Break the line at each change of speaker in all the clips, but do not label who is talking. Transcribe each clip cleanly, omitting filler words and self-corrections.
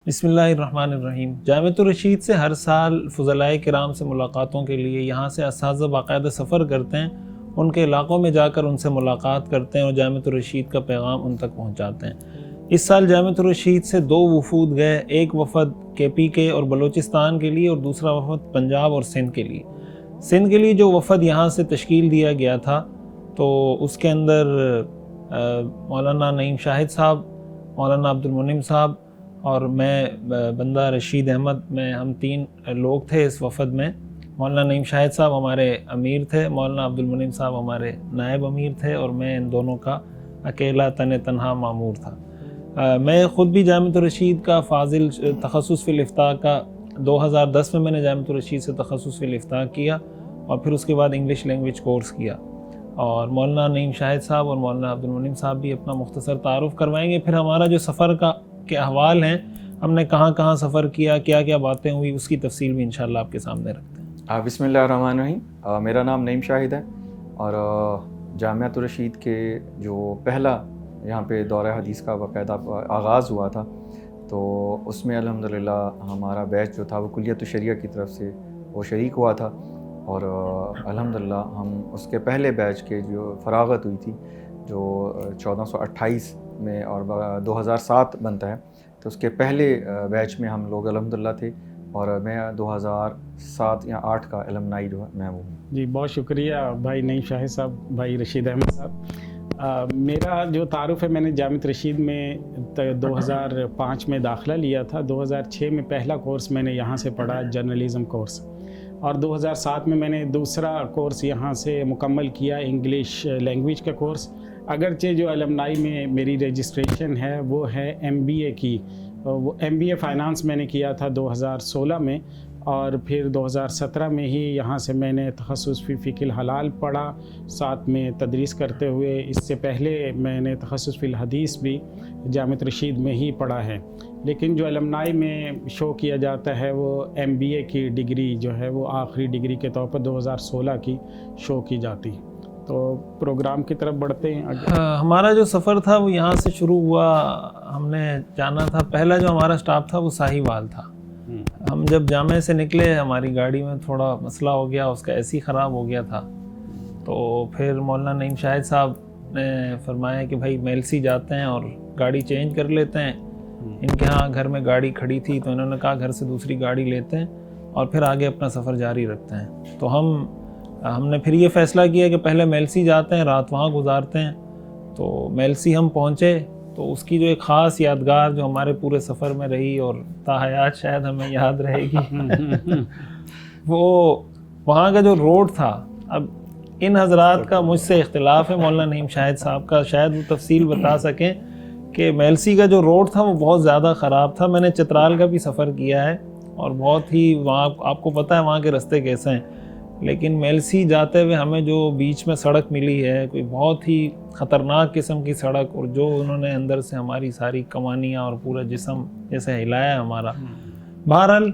بسم اللہ الرحمن الرحیم۔ جامعۃ الرشید سے ہر سال فضلائے کرام سے ملاقاتوں کے لیے یہاں سے اساتذہ باقاعدہ سفر کرتے ہیں، ان کے علاقوں میں جا کر ان سے ملاقات کرتے ہیں اور جامعۃ الرشید کا پیغام ان تک پہنچاتے ہیں۔ اس سال جامعۃ الرشید سے 2 وفود گئے، ایک وفد KPK اور بلوچستان کے لیے اور دوسرا وفد پنجاب اور سندھ کے لیے۔ سندھ کے لیے جو وفد یہاں سے تشکیل دیا گیا تھا تو اس کے اندر مولانا نعیم شاہد صاحب، مولانا عبد المنعم صاحب اور میں بندہ رشید احمد، ہم 3 لوگ تھے اس وفد میں۔ مولانا نعیم شاہد صاحب ہمارے امیر تھے، مولانا عبد المنعم صاحب ہمارے نائب امیر تھے اور میں ان دونوں کا اکیلا تنہا مامور تھا۔ میں خود بھی جامعۃ الرشید کا فاضل تخصص فی الافتاء کا 2010 میں نے جامعۃ الرشید سے تخصص فی الافتاء کیا اور پھر اس کے بعد انگلش لینگویج کورس کیا، اور مولانا نعیم شاہد صاحب اور مولانا عبد المنعم صاحب بھی اپنا مختصر تعارف کروائیں گے۔ پھر ہمارا جو سفر کے احوال ہیں، ہم نے کہاں کہاں سفر کیا، کیا کیا باتیں ہوئی، اس کی تفصیل بھی انشاءاللہ آپ کے سامنے رکھتے ہیں۔
بسم اللہ الرحمن الرحیم۔ میرا نام نعیم شاہد ہے اور جامعۃ الرشید کے جو پہلا یہاں پہ دورہ حدیث کا باقاعدہ آغاز ہوا تھا تو اس میں الحمدللہ ہمارا بیچ جو تھا وہ کلیت الشریعہ کی طرف سے وہ شریک ہوا تھا، اور الحمدللہ ہم اس کے پہلے بیچ کے جو فراغت ہوئی تھی جو 1428 میں اور 2007 بنتا ہے، تو اس کے پہلے بیچ میں ہم لوگ الحمدللہ تھے، اور میں 2007 یا 8 کا المنائی جو ہے میں ہوں۔
جی بہت شکریہ بھائی نعیم شاہد صاحب، بھائی رشید احمد صاحب۔ میرا جو تعارف ہے، میں نے جامعۃ رشید میں 2005 میں داخلہ لیا تھا۔ 2006 میں پہلا کورس میں نے یہاں سے پڑھا، جرنلزم کورس، اور 2007 میں نے دوسرا کورس یہاں سے مکمل کیا، انگلش لینگویج کا کورس۔ اگرچہ جو المنائی میں میری رجسٹریشن ہے وہ ہے MBA کی، وہ MBA فائنانس میں نے کیا تھا 2016 میں، اور پھر 2017 میں ہی یہاں سے میں نے تخصص فی فقہ الحلال پڑھا، ساتھ میں تدریس کرتے ہوئے۔ اس سے پہلے میں نے تخصص فی الحدیث بھی جامعۃ رشید میں ہی پڑھا ہے، لیکن جو المنائی میں شو کیا جاتا ہے وہ MBA کی ڈگری جو ہے وہ آخری ڈگری کے طور پر 2016 کی شو کی جاتی۔ تو پروگرام کی طرف بڑھتے ہیں آگے۔
ہمارا جو سفر تھا وہ یہاں سے شروع ہوا، ہم نے جانا تھا، پہلا جو ہمارا سٹاپ تھا وہ ساہیوال تھا۔ ہم جب جامعہ سے نکلے ہماری گاڑی میں تھوڑا مسئلہ ہو گیا، اس کا AC خراب ہو گیا تھا، تو پھر مولانا نعیم شاہد صاحب نے فرمایا کہ بھائی میلسی جاتے ہیں اور گاڑی چینج کر لیتے ہیں۔ ان کے ہاں گھر میں گاڑی کھڑی تھی تو انہوں نے کہا گھر سے دوسری گاڑی لیتے ہیں اور پھر آگے اپنا سفر جاری رکھتے ہیں۔ تو ہم نے پھر یہ فیصلہ کیا کہ پہلے میلسی جاتے ہیں، رات وہاں گزارتے ہیں۔ تو میلسی ہم پہنچے تو اس کی جو ایک خاص یادگار جو ہمارے پورے سفر میں رہی اور تا حیات شاید ہمیں یاد رہے گی، وہ وہاں کا جو روڈ تھا۔ اب ان حضرات کا مجھ سے اختلاف ہے، مولانا نعیم شاہد صاحب کا شاید وہ تفصیل بتا سکیں کہ میلسی کا جو روڈ تھا وہ بہت زیادہ خراب تھا۔ میں نے چترال کا بھی سفر کیا ہے اور بہت ہی وہاں آپ کو پتہ ہے وہاں کے راستے کیسے ہیں، لیکن میلسی جاتے ہوئے ہمیں جو بیچ میں سڑک ملی ہے کوئی بہت ہی خطرناک قسم کی سڑک، اور جو انہوں نے اندر سے ہماری ساری کمانیاں اور پورا جسم جیسے ہلایا ہمارا۔ بہرحال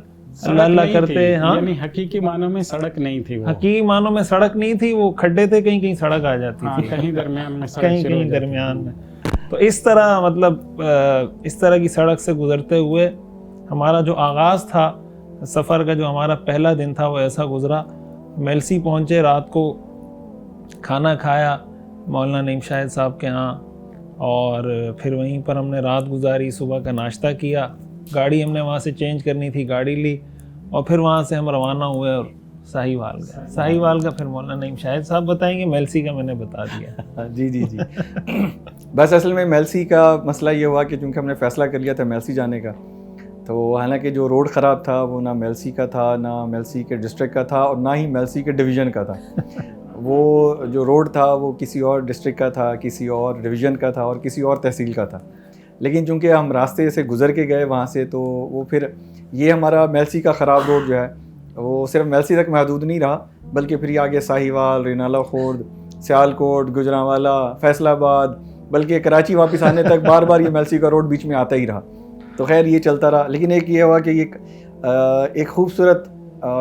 اللہ کرتے، ہاں
یعنی حقیقی معنوں میں سڑک نہیں تھی، وہ
حقیقی معنوں میں سڑک نہیں تھی، وہ کھڈے تھے، کہیں کہیں سڑک آ جاتی تھی،
کہیں درمیان میں
کہیں درمیان میں۔ تو اس طرح مطلب اس طرح کی سڑک سے گزرتے ہوئے ہمارا جو آغاز تھا سفر کا، جو ہمارا پہلا دن تھا وہ ایسا گزرا۔ میلسی پہنچے، رات کو کھانا کھایا مولانا نعیم شاہد صاحب کے ہاں، اور پھر وہیں پر ہم نے رات گزاری، صبح کا ناشتہ کیا، گاڑی ہم نے وہاں سے چینج کرنی تھی، گاڑی لی، اور پھر وہاں سے ہم روانہ ہوئے اور ساہیوال گئے۔ ساہیوال کا پھر مولانا نعیم شاہد صاحب بتائیں گے، میلسی کا میں نے بتا دیا۔
جی بس اصل میں میلسی کا مسئلہ یہ ہوا کہ چونکہ ہم نے فیصلہ کر لیا تھا میلسی جانے کا، تو حالانکہ جو روڈ خراب تھا وہ نہ میلسی کا تھا، نہ میلسی کے ڈسٹرکٹ کا تھا، اور نہ ہی میلسی کے ڈویژن کا تھا۔ وہ جو روڈ تھا وہ کسی اور ڈسٹرکٹ کا تھا، کسی اور ڈویژن کا تھا، اور کسی اور تحصیل کا تھا، لیکن چونکہ ہم راستے سے گزر کے گئے وہاں سے، تو وہ پھر یہ ہمارا میلسی کا خراب روڈ جو ہے وہ صرف میلسی تک محدود نہیں رہا، بلکہ پھر یہ آگے ساہیوال، رینالہ خورد، سیالکوٹ، گجرانوالہ، فیصل آباد، بلکہ کراچی واپس آنے تک بار بار یہ میلسی کا روڈ بیچ میں آتا ہی رہا۔ تو خیر یہ چلتا رہا، لیکن ایک یہ ہوا کہ ایک خوبصورت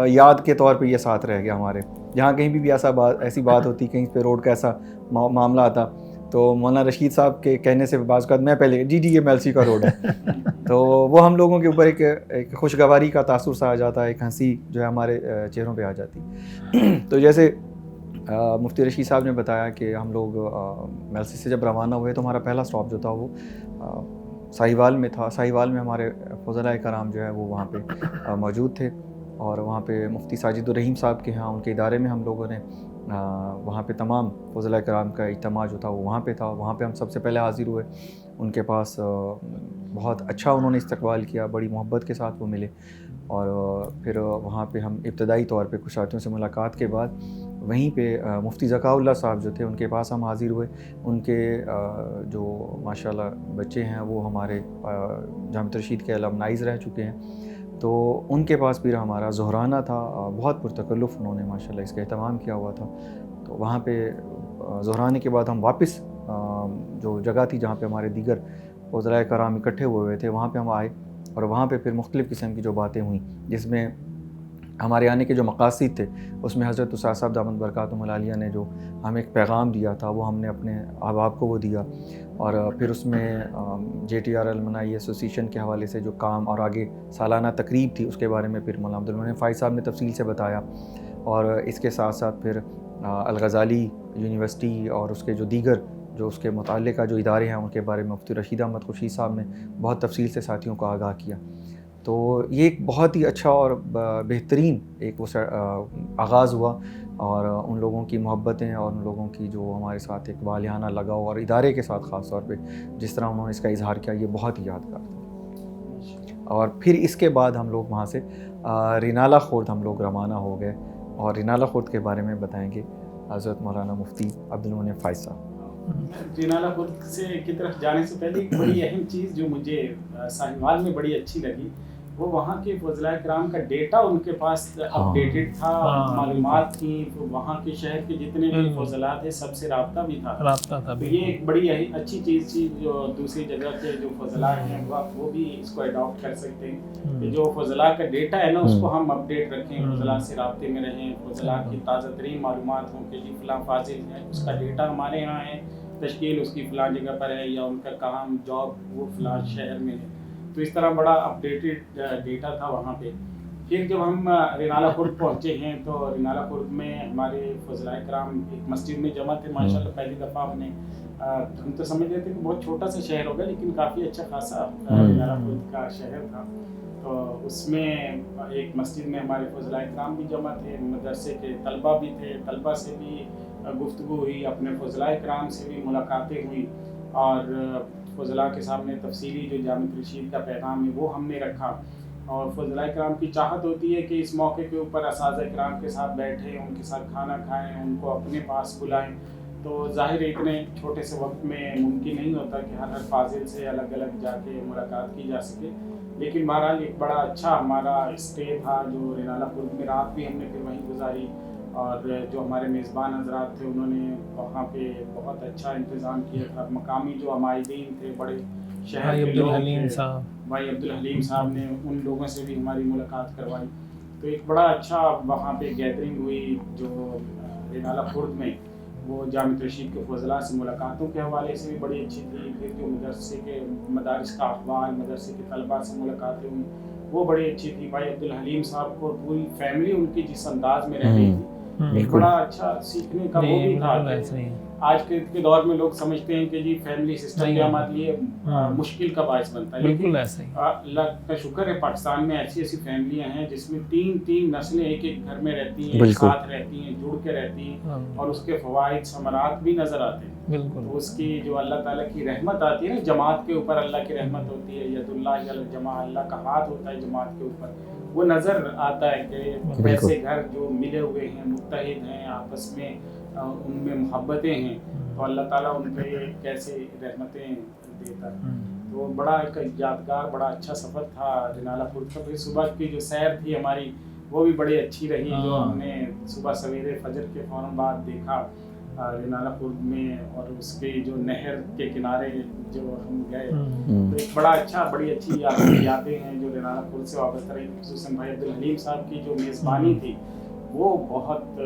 یاد کے طور پہ یہ ساتھ رہ گیا ہمارے۔ جہاں کہیں بھی ایسی بات ہوتی، کہیں پہ روڈ کا ایسا معاملہ آتا، تو مولانا رشید صاحب کے کہنے سے بعض اوقات میں پہلے جی یہ میلسی کا روڈ ہے تو وہ ہم لوگوں کے اوپر ایک خوشگواری کا تاثر سا آ جاتا ہے, ایک ہنسی جو ہے ہمارے چہروں پہ آ جاتی. تو جیسے مفتی رشید صاحب نے بتایا کہ ہم لوگ میلسی سے جب روانہ ہوئے تو ہمارا پہلا اسٹاپ جو تھا وہ ساہیوال میں تھا. ساہیوال میں ہمارے فضلاء کرام جو ہے وہ وہاں پہ موجود تھے, اور وہاں پہ مفتی ساجد الرحیم صاحب کے ہاں ان کے ادارے میں ہم لوگوں نے وہاں پہ تمام فضلاء کرام کا اجتماع جو تھا وہ وہاں پہ تھا. وہاں پہ ہم سب سے پہلے حاضر ہوئے, ان کے پاس بہت اچھا انہوں نے استقبال کیا, بڑی محبت کے ساتھ وہ ملے. اور پھر وہاں پہ ہم ابتدائی طور پہ کچھ ساتھیوں سے ملاقات کے بعد وہیں پہ مفتی ذکاء اللہ صاحب جو تھے ان کے پاس ہم حاضر ہوئے. ان کے جو ماشاءاللہ بچے ہیں وہ ہمارے جامعۃ رشید کے المنائز رہ چکے ہیں, تو ان کے پاس پھر ہمارا ظہرانہ تھا. بہت پرتکلف انہوں نے ماشاءاللہ اس کا اہتمام کیا ہوا تھا. تو وہاں پہ ظہرانے کے بعد ہم واپس جو جگہ تھی جہاں پہ ہمارے دیگر فضلاء کرام اکٹھے ہوئے تھے وہاں پہ ہم آئے, اور وہاں پہ پھر مختلف قسم کی جو باتیں ہوئیں, جس میں ہمارے آنے کے جو مقاصد تھے اس میں حضرت استاد صاحب دامت برکاتہم العالیہ نے جو ہمیں ایک پیغام دیا تھا وہ ہم نے اپنے احباب کو وہ دیا. اور پھر اس میں JTR المنائی ایسوسیشن کے حوالے سے جو کام اور آگے سالانہ تقریب تھی اس کے بارے میں پھر مولانا عبد المنعم فائز صاحب نے تفصیل سے بتایا. اور اس کے ساتھ ساتھ پھر الغزالی یونیورسٹی اور اس کے جو دیگر جو اس کے متعلقہ جو ادارے ہیں ان کے بارے میں مفتی رشید احمد خورشید صاحب نے بہت تفصیل سے ساتھیوں کو آگاہ کیا. تو یہ ایک بہت ہی اچھا اور بہترین ایک وہ آغاز ہوا, اور ان لوگوں کی محبتیں اور ان لوگوں کی جو ہمارے ساتھ ایک والیانہ لگاؤ اور ادارے کے ساتھ خاص طور پہ جس طرح انہوں نے اس کا اظہار کیا یہ بہت ہی یادگار تھا. اور پھر اس کے بعد ہم لوگ وہاں سے رینالہ خورد ہم لوگ روانہ ہو گئے, اور رینالہ خورد کے بارے میں بتائیں گے حضرت مولانا مفتی عبد المنعم فائز صاحب.
رینالہ خورد سے کی طرف جانے سے پہلے ایک بڑی اہم چیز جو مجھے ساہیوال میں بڑی اچھی لگی وہ وہاں کے فضلاء کرام کا ڈیٹا ان کے پاس اپڈیٹڈ تھا, معلومات تھیں. وہاں کے شہر کے جتنے بھی فضلاء تھے سب سے رابطہ بھی تھا. تو یہ ایک بڑی اچھی چیز تھی جو دوسری جگہ کے جو فضلاء ہیں وہ بھی اس کو اڈاپٹ کر سکتے ہیں کہ جو فضلاء کا ڈیٹا ہے نا اس کو ہم اپڈیٹ رکھیں, فضلاء سے رابطے میں رہیں, فضلاء کی تازہ ترین معلومات ہوں کہ جی فلاں فاضل ہے اس کا ڈیٹا ہمارے یہاں ہے, تشکیل اس کی فلاں جگہ پر ہے, یا ان کا کام جاب وہ فلاں شہر میں ہے. تو اس طرح بڑا اپڈیٹڈ ڈیٹا تھا وہاں پہ. پھر جب ہم رینالہ خورد پہنچے ہیں تو رینالہ خورد میں ہمارے فضلاء کرام ایک مسجد میں جمع تھے ماشاءاللہ. پہلی دفعہ ہم تو سمجھ رہے تھے کہ بہت چھوٹا سا شہر ہوگا لیکن کافی اچھا خاصا رینالہ خورد کا شہر تھا. تو اس میں ایک مسجد میں ہمارے فضلاء کرام بھی جمع تھے, مدرسے کے طلبہ بھی تھے, طلبہ سے بھی گفتگو ہوئی, اپنے فضلاء کرام سے بھی ملاقاتیں ہوئیں, اور فضلاء کے سامنے تفصیلی جو جامعۃ رشید کا پیغام ہے وہ ہم نے رکھا. اور فضلاء کرام کی چاہت ہوتی ہے کہ اس موقع کے اوپر اساتذہ کرام کے ساتھ بیٹھیں, ان کے ساتھ کھانا کھائیں, ان کو اپنے پاس بلائیں. تو ظاہر اتنے چھوٹے سے وقت میں ممکن نہیں ہوتا کہ ہر فاضل سے الگ الگ جا کے ملاقات کی جا سکے, لیکن بہرحال ایک بڑا اچھا ہمارا اسٹے تھا جو رینالہ خورد میں. رات بھی ہم نے پھر وہیں گزاری, اور جو ہمارے میزبان حضرات تھے انہوں نے وہاں پہ بہت اچھا انتظام کیا تھا. مقامی جو عمائدین تھے, بڑے شہر کے لوگ تھے, بھائی عبد الحلیم صاحب نے ان لوگوں سے بھی ہماری ملاقات کروائی. تو ایک بڑا اچھا وہاں پہ گیدرنگ ہوئی جو رینالہ خورد میں. وہ جامعۃ رشید کے فضلاء سے ملاقاتوں کے حوالے سے بھی بڑی اچھی تھی. پھر جو مدرسے کے مدارس کا احوال, مدرسے کے طلباء سے ملاقاتیں ہوئی وہ بڑی اچھی تھی. بھائی عبد الحلیم صاحب کو پوری فیملی ان کی جس انداز میں رہ رہی تھی, ایک بڑا اچھا سیکھنے کا وہ بھی تھا. آج کے دور میں لوگ سمجھتے ہیں کہ جی فیملی سسٹم کے ہمارے لیے مشکل کا باعث بنتا ہے, لیکن اللہ کا شکر ہے پاکستان میں ایسی ایسی فیملیاں ہیں جس میں تین نسلیں ایک گھر میں رہتی ہیں, ایک ساتھ رہتی ہیں, جڑ کے رہتی ہیں, اور اس کے فوائد ثمرات بھی نظر آتے ہیں. تو اس کی جو اللہ تعالیٰ کی رحمت آتی ہے نا, جماعت کے اوپر اللہ کی رحمت ہوتی ہے, ید اللہ علی الجماع, اللہ کا ہاتھ ہوتا ہے جماعت کے اوپر. وہ نظر آتا ہے کہ ایسے گھر جو ملے ہوئے ہیں, متحد ہیں, آپس میں ان میں محبتیں ہیں, تو اللہ تعالیٰ ان پہ کیسے رحمتیں دیتا ہے. تو بڑا ایک یادگار بڑا اچھا سفر تھا رینالہ خورد کا. پھر صبح کی جو سیر تھی ہماری وہ بھی بڑی اچھی رہی, جو ہم نے صبح سویرے فجر کے فوراً بعد دیکھا رینالہ خورد میں, اور اس کے جو نہر کے کنارے جو ہم گئے. تو ایک بڑا اچھا بڑی اچھی یادیں ہیں جو رینالہ خورد سے وابستہ رہی. خصوصاً بھائی عبد الحلیم صاحب کی جو میزبانی تھی وہ بہت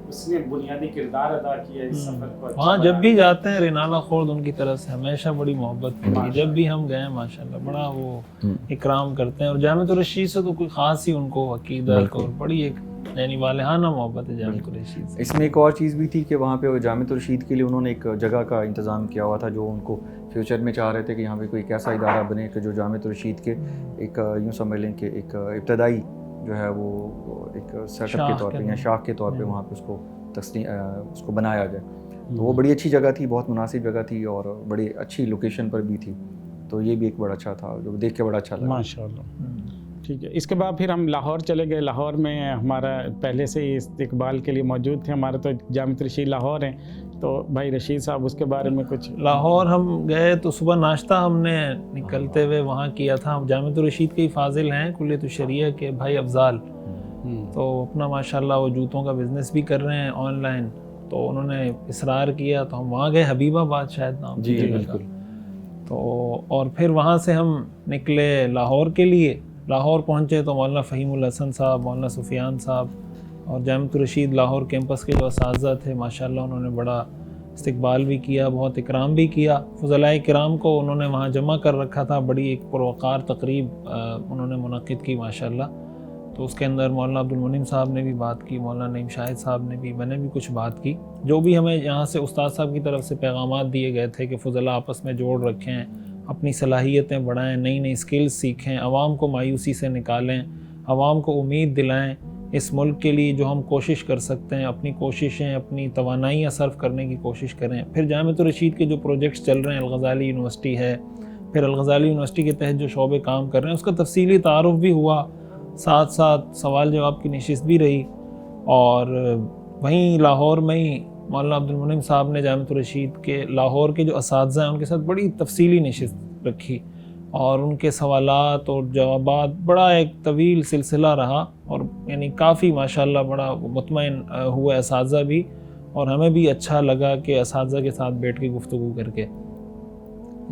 اس نے بنیادی کردار ادا کیا اس سفر کو.
وہاں جب بھی جاتے ہیں رینالہ خورد ان کی طرف سے ہمیشہ بڑی محبت ہوتی ہے. جب بھی ہم گئے ماشاءاللہ بڑا وہ اکرام کرتے ہیں. اور جامعۃ الرشید سے تو کوئی خاص ہی ان کو عقیدت اور بڑی ایک یعنی والہانہ محبت ہے جامعۃ الرشید سے.
اس میں ایک اور چیز بھی تھی کہ وہاں پہ جامعۃ الرشید کے لیے انہوں نے ایک جگہ کا انتظام کیا ہوا تھا جو ان کو فیوچر میں چاہ رہے تھے کہ یہاں پہ کوئی ایک ایسا ادارہ بنے کہ جو جامعۃ الرشید کے ایک یوں سمجھ لیں کہ ایک ابتدائی جو ہے وہ ایک سیٹ اپ کے طور پہ یا شاخ کے طور پہ وہاں پہ اس کو بنایا جائے. تو وہ بڑی اچھی جگہ تھی, بہت مناسب جگہ تھی اور بڑی اچھی لوکیشن پر بھی تھی. تو یہ بھی ایک بڑا اچھا تھا جو دیکھ کے بڑا اچھا لگا.
ماشاءاللہ. ٹھیک ہے. اس کے بعد پھر ہم لاہور چلے گئے. لاہور میں ہمارا پہلے سے ہی استقبال کے لیے موجود تھے. ہمارا تو جامعۃ الرشید لاہور ہیں, تو بھائی رشید صاحب اس کے بارے میں کچھ.
لاہور ہم گئے تو صبح ناشتہ ہم نے نکلتے ہوئے وہاں کیا تھا. ہم جامعۃ الرشید کے ہی فاضل ہیں کلیۃ الشریعہ کے بھائی افضال, تو اپنا ماشاءاللہ وہ جوتوں کا بزنس بھی کر رہے ہیں آن لائن. تو انہوں نے اصرار کیا تو ہم وہاں گئے, حبیب آباد شاید نام.
جی بالکل.
تو اور پھر وہاں سے ہم نکلے لاہور کے لیے. لاہور پہنچے تو مولانا فہیم الحسن صاحب, مولانا سفیان صاحب اور جامعۃ الرشید لاہور کیمپس کے جو اساتذہ تھے ماشاءاللہ انہوں نے بڑا استقبال بھی کیا, بہت اکرام بھی کیا. فضلاء کرام کو انہوں نے وہاں جمع کر رکھا تھا. بڑی ایک پروقار تقریب انہوں نے منعقد کی ماشاءاللہ. تو اس کے اندر مولانا عبد المنعم صاحب نے بھی بات کی, مولانا نعیم شاہد صاحب نے بھی, میں نے بھی کچھ بات کی. جو بھی ہمیں یہاں سے استاد صاحب کی طرف سے پیغامات دیے گئے تھے کہ فضلاء آپس میں جوڑ رکھیں, اپنی صلاحیتیں بڑھائیں, نئی نئی سکلز سیکھیں, عوام کو مایوسی سے نکالیں, عوام کو امید دلائیں اس ملک کے لیے جو ہم کوشش کر سکتے ہیں. اپنی کوششیں, اپنی توانائیاں صرف کرنے کی کوشش کریں. پھر جامعۃ الرشید کے جو پروجیکٹس چل رہے ہیں, الغزالی یونیورسٹی ہے, پھر الغزالی یونیورسٹی کے تحت جو شعبے کام کر رہے ہیں اس کا تفصیلی تعارف بھی ہوا, ساتھ ساتھ سوال جواب کی نشست بھی رہی. اور وہیں لاہور میں ہی مولانا عبد المنعم صاحب نے جامعۃ الرشید کے لاہور کے جو اساتذہ ہیں ان کے ساتھ بڑی تفصیلی نشست رکھی اور ان کے سوالات اور جوابات بڑا ایک طویل سلسلہ رہا. اور یعنی کافی ماشاءاللہ بڑا مطمئن ہوئے اساتذہ بھی, اور ہمیں بھی اچھا لگا کہ اساتذہ کے ساتھ بیٹھ کے گفتگو کر کے.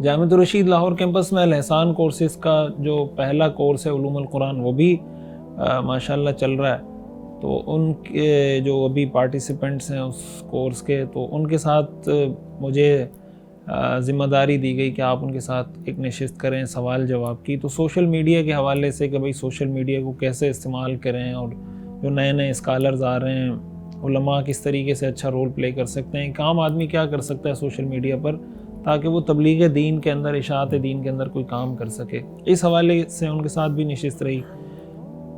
جامعۃ الرشید لاہور کیمپس میں الاحسان کورسز کا جو پہلا کورس ہے علوم القرآن وہ بھی ماشاءاللہ چل رہا ہے. تو ان کے جو ابھی پارٹیسپینٹس ہیں اس کورس کے, تو ان کے ساتھ مجھے ذمہ داری دی گئی کہ آپ ان کے ساتھ ایک نشست کریں سوال جواب کی. تو سوشل میڈیا کے حوالے سے کہ بھئی سوشل میڈیا کو کیسے استعمال کریں, اور جو نئے نئے اسکالرز آ رہے ہیں, علماء کس طریقے سے اچھا رول پلے کر سکتے ہیں, ایک عام آدمی کیا کر سکتا ہے سوشل میڈیا پر تاکہ وہ تبلیغ دین کے اندر, اشاعت دین کے اندر کوئی کام کر سکے. اس حوالے سے ان کے ساتھ بھی نشست رہی.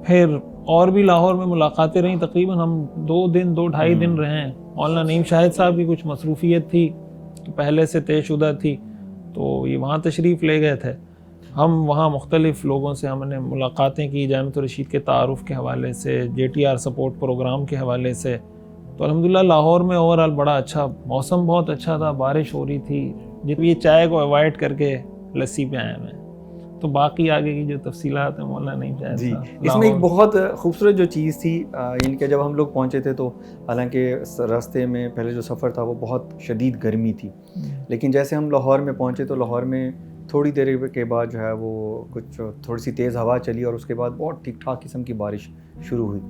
پھر اور بھی لاہور میں ملاقاتیں رہیں, تقریباً ہم 2-2.5 دن رہے ہیں. مولانا نعیم شاہد صاحب کی کچھ مصروفیت تھی پہلے سے طے شدہ تھی, تو یہ وہاں تشریف لے گئے تھے. ہم وہاں مختلف لوگوں سے ہم نے ملاقاتیں کی, جامعۃ الرشید کے تعارف کے حوالے سے, JTR سپورٹ پروگرام کے حوالے سے. تو الحمدللہ لاہور میں اوورآل بڑا اچھا موسم, بہت اچھا تھا, بارش ہو رہی تھی. جب یہ چائے کو اوائڈ کر کے لسی پہ آئے ہیں. تو باقی آگے کی جو تفصیلات ہیں مولانا نہیں چاہتے.
جی اس میں ایک بہت خوبصورت جو چیز تھی, یعنی کہ جب ہم لوگ پہنچے تھے تو حالانکہ راستے میں پہلے جو سفر تھا وہ بہت شدید گرمی تھی, لیکن جیسے ہم لاہور میں پہنچے تو لاہور میں تھوڑی دیر کے بعد جو ہے وہ کچھ تھوڑی سی تیز ہوا چلی اور اس کے بعد بہت ٹھیک ٹھاک قسم کی بارش شروع ہوئی.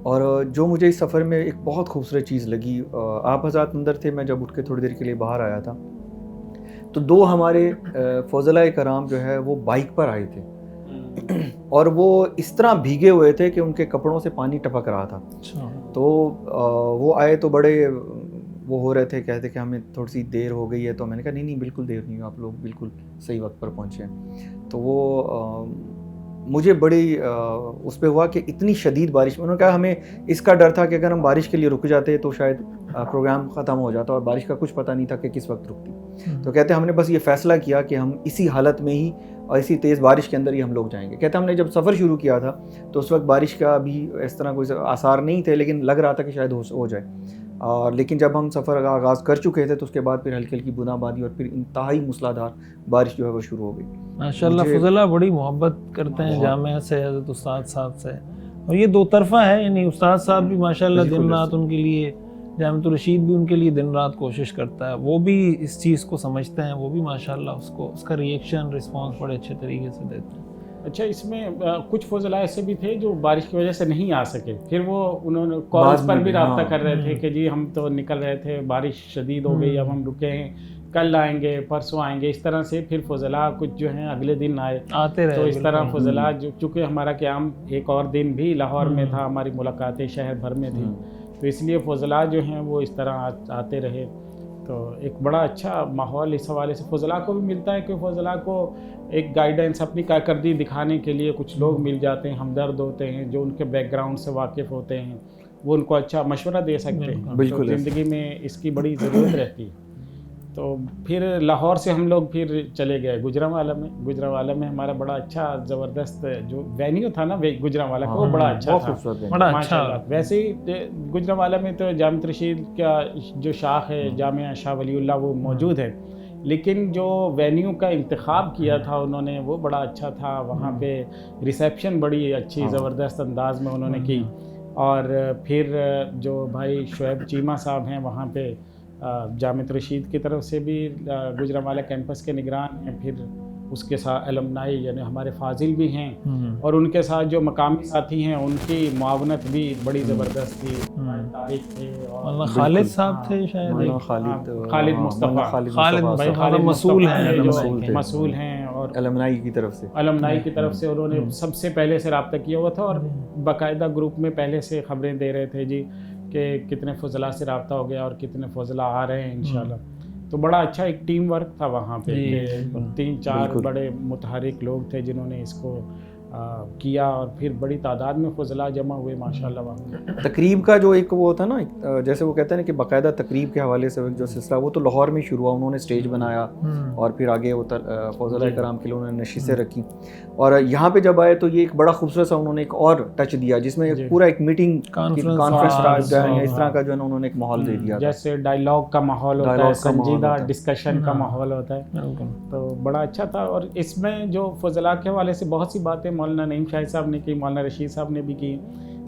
اور جو مجھے اس سفر میں ایک بہت خوبصورت چیز لگی, آپ حضرات اندر تھے, میں جب اٹھ کے تھوڑی دیر کے لیے باہر آیا تھا تو 2 ہمارے فضلاء کرام جو ہے وہ بائک پر آئے تھے, اور وہ اس طرح بھیگے ہوئے تھے کہ ان کے کپڑوں سے پانی ٹپک رہا تھا. تو وہ آئے تو بڑے وہ ہو رہے تھے, کہتے کہ ہمیں تھوڑی سی دیر ہو گئی ہے. تو میں نے کہا نہیں بالکل دیر نہیں, آپ لوگ بالکل صحیح وقت پر پہنچے ہیں. تو وہ مجھے بڑی اس پہ ہوا کہ اتنی شدید بارش. انہوں نے کہا ہمیں اس کا ڈر تھا کہ اگر ہم بارش کے لیے رک جاتے تو شاید پروگرام ختم ہو جاتا, اور بارش کا کچھ پتہ نہیں تھا کہ کس وقت رکتی. تو کہتے ہم نے بس یہ فیصلہ کیا کہ ہم اسی حالت میں ہی اور اسی تیز بارش کے اندر ہی ہم لوگ جائیں گے. کہتے ہم نے جب سفر شروع کیا تھا تو اس وقت بارش کا بھی اس طرح کوئی آثار نہیں تھے, لیکن لگ رہا تھا کہ شاید ہو جائے. اور لیکن جب ہم سفر کا آغاز کر چکے تھے تو اس کے بعد پھر ہلکی ہلکی بوندہ باندی اور پھر انتہائی موسلادھار بارش جو ہے وہ شروع ہو گئی.
ماشاءاللہ فضلاء بڑی محبت کرتے ہیں جامعہ سے, حضرت استاد صاحب سے, اور یہ 2 طرفہ ہے. یعنی استاد صاحب بھی ماشاءاللہ دن رات ان کے لیے, جامعۃ الرشید بھی ان کے لیے دن رات کوشش کرتا ہے. وہ بھی اس چیز کو سمجھتے ہیں, وہ بھی ماشاءاللہ اس کا ریئیکشن رسپانس بڑے اچھے طریقے سے دیتے ہیں.
اچھا اس میں کچھ فضلاء ایسے بھی تھے جو بارش کی وجہ سے نہیں آ سکے، پھر وہ انہوں نے کالز پر بھی رابطہ کر رہے تھے کہ جی ہم تو نکل رہے تھے، بارش شدید ہو گئی، اب ہم رکے ہیں، کل آئیں گے، پرسوں آئیں گے، اس طرح سے پھر فضلاء کچھ جو ہیں اگلے دن آتے رہے. تو اس طرح فضلاء چونکہ ہمارا قیام ایک اور دن بھی لاہور میں تھا، ہماری ملاقاتیں شہر بھر میں تھیں، تو اس لیے فضلاء جو ہیں وہ اس طرح آتے رہے. تو ایک بڑا اچھا ماحول اس حوالے سے فضلاء کو بھی ملتا ہے کہ فضلاء کو ایک گائیڈنس، اپنی کارکردگی دکھانے کے لیے کچھ لوگ مل جاتے ہیں، ہمدرد ہوتے ہیں، جو ان کے بیک گراؤنڈ سے واقف ہوتے ہیں، وہ ان کو اچھا مشورہ دے سکتے ہیں. بالکل زندگی میں اس کی بڑی ضرورت رہتی ہے. تو پھر لاہور سے ہم لوگ پھر چلے گئے گوجرانوالہ میں. گوجرانوالہ میں ہمارا بڑا اچھا زبردست جو وینیو تھا نا گوجرانوالہ کا، وہ بڑا اچھا تھا ماشاء اللہ. ویسے ہی گوجرانوالہ میں تو جامعۃ رشید کا جو شاخ ہے جامعہ شاہ ولی اللہ وہ موجود ہے، لیکن جو وینیو کا انتخاب کیا تھا انہوں نے وہ بڑا اچھا تھا. وہاں پہ ریسیپشن بڑی اچھی زبردست انداز میں انہوں نے کی. اور پھر جو بھائی شعیب چیمہ صاحب ہیں وہاں پہ جامعۃ رشید کی طرف سے بھی گوجرانوالہ کیمپس کے نگران ہیں، پھر اس کے ساتھ المنائی یعنی ہمارے فاضل بھی ہیں، اور ان کے ساتھ جو مقامی ساتھی ہیں ان کی معاونت بھی بڑی زبردست تھی. طارق تھے اور
خالد صاحب تھے شاید،
خالد مصطفیٰ مسئول ہیں، اور
المنائی کی طرف
سے انہوں نے سب سے پہلے سے رابطہ کیا ہوا تھا، اور باقاعدہ گروپ میں پہلے سے خبریں دے رہے تھے جی کہ کتنے فضلاء سے رابطہ ہو گیا اور کتنے فضلاء آ رہے ہیں انشاءاللہ. تو بڑا اچھا ایک ٹیم ورک تھا وہاں پہ، 3-4 بڑے متحرک لوگ تھے جنہوں نے اس کو کیا، اور پھر بڑی تعداد میں فضلاء جمع ہوئے ماشاءاللہ وہاں.
تقریب کا جو ایک وہ تھا نا، جیسے وہ کہتے ہیں نا کہ باقاعدہ تقریب کے حوالے سے جو سلسلہ وہ تو لاہور میں شروع ہوا. انہوں نے اسٹیج بنایا اور پھر آگے فضلاء کرام کے لیے انہوں نے نشستیں رکھی، اور یہاں پہ جب آئے تو یہ ایک بڑا خوبصورت سا انہوں نے ایک اور ٹچ دیا جس میں پورا ایک میٹنگ کانفرنس اس طرح کا جو ہے نا انہوں نے ایک ماحول دے دیا،
جیسے ڈائلاگ کا ماحول ہوتا ہے، سنجیدہ ڈسکشن کا ماحول ہوتا ہے. تو بڑا اچھا تھا. اور اس میں جو فضلاء کے حوالے سے بہت سی باتیں مولانا نعیم شاہد صاحب نے کی، مولانا رشید صاحب نے بھی کی،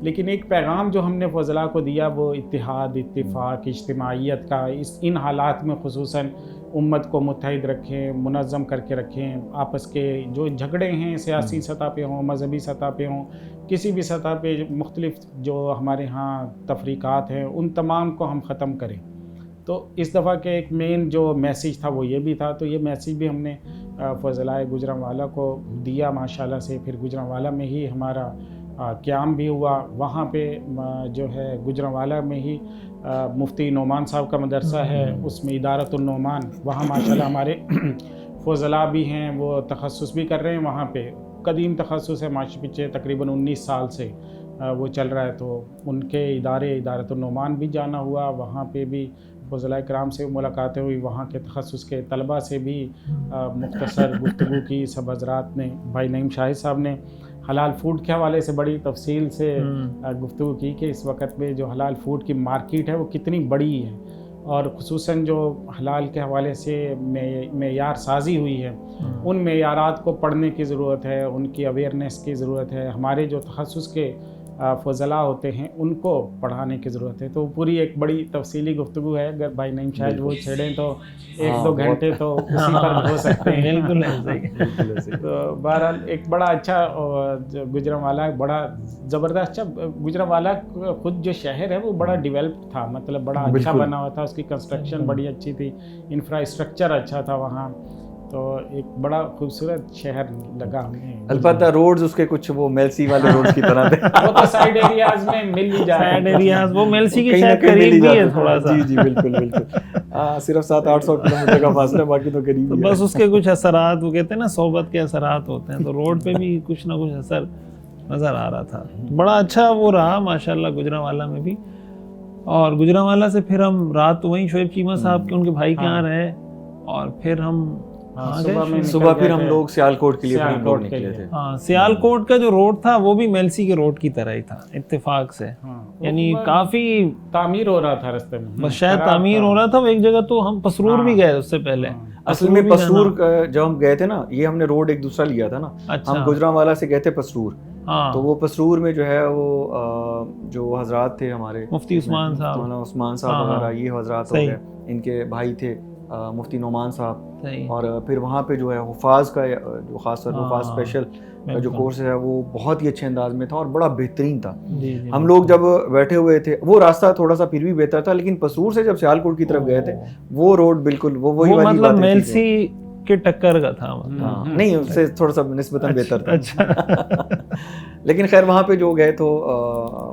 لیکن ایک پیغام جو ہم نے فضلاء کو دیا وہ اتحاد، اتفاق، اجتماعیت کا. ان حالات میں خصوصاً امت کو متحد رکھیں، منظم کر کے رکھیں. آپس کے جو جھگڑے ہیں سیاسی سطح پہ ہوں، مذہبی سطح پہ ہوں، کسی بھی سطح پہ مختلف جو ہمارے ہاں تفریقات ہیں ان تمام کو ہم ختم کریں. تو اس دفعہ کے ایک مین جو میسیج تھا وہ یہ بھی تھا. تو یہ میسیج بھی ہم نے فضلاء گوجرانوالہ کو دیا ماشاءاللہ سے. پھر گوجرانوالہ میں ہی ہمارا قیام بھی ہوا. وہاں پہ جو ہے گوجرانوالہ میں ہی مفتی نعمان صاحب کا مدرسہ ہے، اس میں ادارۃ النعمان، وہاں ماشاءاللہ ہمارے فضلاء بھی ہیں، وہ تخصص بھی کر رہے ہیں. وہاں پہ قدیم تخصص ہے، ماشاء پیچھے تقریباً 19 سال سے وہ چل رہا ہے. تو ان کے ادارۃ النعمان بھی جانا ہوا، وہاں پہ بھی فضلاء کرام سے ملاقاتیں ہوئی، وہاں کے تخصص کے طلباء سے بھی مختصر گفتگو کی. سب حضرات نے، بھائی نعیم شاہد صاحب نے حلال فوڈ کے حوالے سے بڑی تفصیل سے گفتگو کی کہ اس وقت میں جو حلال فوڈ کی مارکیٹ ہے وہ کتنی بڑی ہے، اور خصوصاً جو حلال کے حوالے سے معیار سازی ہوئی ہے ان معیارات کو پڑھنے کی ضرورت ہے، ان کی اویئرنیس کی ضرورت ہے. ہمارے جو تخصص کے فضلاء ہوتے ہیں ان کو پڑھانے کی ضرورت ہے. تو پوری ایک بڑی تفصیلی گفتگو ہے. اگر بھائی نعیم شاہد وہ چھیڑیں تو 1-2 گھنٹے تو اسی پر ہو سکتے ہیں. بالکل. تو بہرحال ایک بڑا اچھا گوجرانوالہ بڑا زبردست. اچھا گوجرانوالہ خود جو شہر ہے وہ بڑا ڈیولپڈ تھا، مطلب بڑا اچھا بنا ہوا تھا، اس کی کنسٹرکشن بڑی اچھی تھی، انفراسٹرکچر اچھا تھا وہاں. تو ایک بڑا خوبصورت شہر لگا ہمیں.
البتہ روڈز اس کے کچھ وہ میلسی والے روڈز کی طرح تھے.
وہ تو سائیڈ ایریاز میں مل ہی جائے،
سائیڈ ایریاز وہ میلسی کے شاید قریب بھی ہے تھوڑا سا.
جی بالکل. صرف 700-800 کلومیٹر کا فاصلہ، باقی تو قریب ہی ہے.
بس اس کے کچھ اثرات، وہ کہتے ہیں نا صحبت کے اثرات ہوتے ہیں، تو روڈ پہ بھی کچھ نہ کچھ اثر نظر آ رہا تھا. بڑا اچھا وہ رہا ماشاءاللہ گوجرانوالہ میں بھی. اور گوجرانوالہ سے پھر ہم رات وہیں شعیب چیمہ صاحب کے ان کے بھائی کے یہاں رہے، اور پھر ہم
صبح پھر ہم لوگ سیالکوٹ کے لیے نکلے تھے.
ہاں سیالکوٹ کا جو روڈ تھا وہ بھی میلسی کے روڈ کی طرح ہی تھا اتفاق سے، یعنی کافی
تعمیر ہو رہا تھا راستے میں،
بس شاید تعمیر ہو رہا تھا. وہ ایک جگہ تو ہم پسرور بھی گئے اس سے پہلے.
اصل میں پسرور جب ہم گئے تھے نا، یہ ہم نے روڈ ایک دوسرا لیا تھا نا، ہم گوجرانوالہ سے گئے تھے پسرور. تو وہ پسرور میں جو ہے وہ جو حضرات تھے ہمارے،
مفتی عثمان صاحب
وغیرہ، یہ حضرات ہو گئے، ان کے بھائی تھے مفتی نعمان صاحب,
صحیح.
اور پھر وہاں پہ جو ہے حفاظ کا جو خاص طور حفاظ اسپیشل کا جو کورس ہے وہ بہت ہی اچھے انداز میں تھا اور بڑا بہترین تھا. ہم لوگ جب بیٹھے ہوئے تھے, وہ راستہ تھوڑا سا پھر بھی بہتر تھا, لیکن پسرور سے جب سیالکوٹ کی طرف گئے تھے وہ روڈ بالکل وہی والی
مطلب میلسی کے ٹکر کا تھا,
نہیں اس سے تھوڑا سا نسبتاً بہتر تھا.
اچھا.
لیکن خیر وہاں پہ جو گئے تو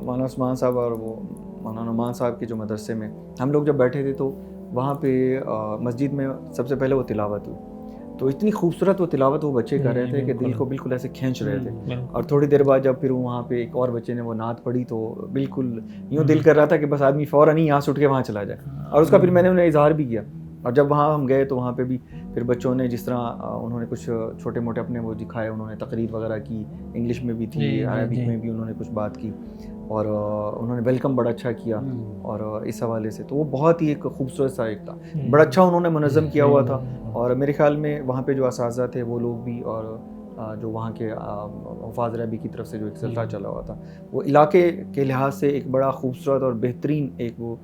مولانا عثمان صاحب اور وہ مولانا نعمان صاحب کے جو مدرسے میں ہم لوگ جب بیٹھے تھے تو وہاں پہ مسجد میں سب سے پہلے وہ تلاوت ہوئی, تو اتنی خوبصورت وہ تلاوت وہ بچے کر رہے تھے کہ دل کو بالکل ایسے کھینچ رہے تھے. اور تھوڑی دیر بعد جب پھر وہاں پہ ایک اور بچے نے وہ نعت پڑھی تو بالکل یوں دل کر رہا تھا کہ بس آدمی فوراً ہی یہاں سے اٹھ کے وہاں چلا جائے. اور اس کا پھر میں نے انہیں اظہار بھی کیا. اور جب وہاں ہم گئے تو وہاں پہ بھی پھر بچوں نے جس طرح انہوں نے کچھ چھوٹے موٹے اپنے وہ دکھائے, انہوں نے تقریر وغیرہ کی, انگلش میں بھی تھی, عربک میں بھی انہوں نے کچھ بات کی, اور انہوں نے ویلکم بڑا اچھا کیا. اور اس حوالے سے تو وہ بہت ہی ایک خوبصورت سا ایک تھا, بڑا اچھا انہوں نے منظم کیا ہوا تھا. اور میرے خیال میں وہاں پہ جو اساتذہ تھے وہ لوگ بھی, اور جو وہاں کے حفاظ عربی کی طرف سے جو ایک سلسلہ چلا ہوا تھا, وہ علاقے کے لحاظ سے ایک بڑا خوبصورت اور بہترین ایک وہ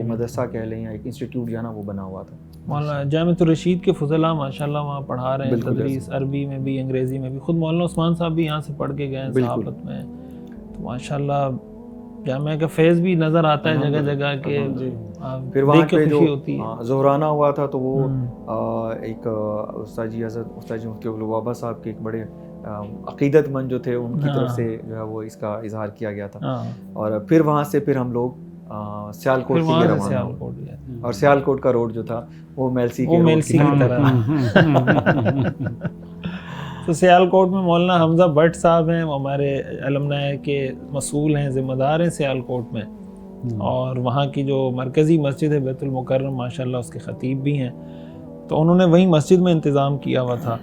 مدرسہ کہہ لیں یا ایک انسٹیٹیوٹ جو ہے نا وہ بنا ہوا تھا.
مولانا جامعۃ الرشید کے فضلاء ماشاءاللہ وہاں پڑھا رہے ہیں تدریس, عربی میں بھی انگریزی میں بھی. خود مولانا عثمان صاحب بھی یہاں سے پڑھ کے گئے ہیں صحافت میں, تو ماشاءاللہ جامعہ کا فیض بھی نظر آتا ہے جگہ جگہ کے.
پھر وہاں پہ جو ظہرانہ ہوا تھا تو وہ ایک استاد جی حضرت استاد جی مفتی عبدالوہاب صاحب کے ایک بڑے عقیدت مند جو تھے ان کی طرف سے جو ہے وہ اس کا اظہار کیا گیا تھا. اور پھر وہاں سے پھر ہم لوگ سیالکوٹ کے لیے روانہ ہوئے, اور سیالکوٹ کا روڈ جو تھا وہ میلسی کی
طرح. تو سیالکوٹ میں مولانا حمزہ بٹ صاحب ہیں, وہ ہمارے المنائے کے مسئول ہیں, ذمہ دار ہیں سیالکوٹ میں, اور وہاں کی جو مرکزی مسجد ہے بیت المکرم ماشاءاللہ اس کے خطیب بھی ہیں. تو انہوں نے وہیں مسجد میں انتظام کیا ہوا تھا,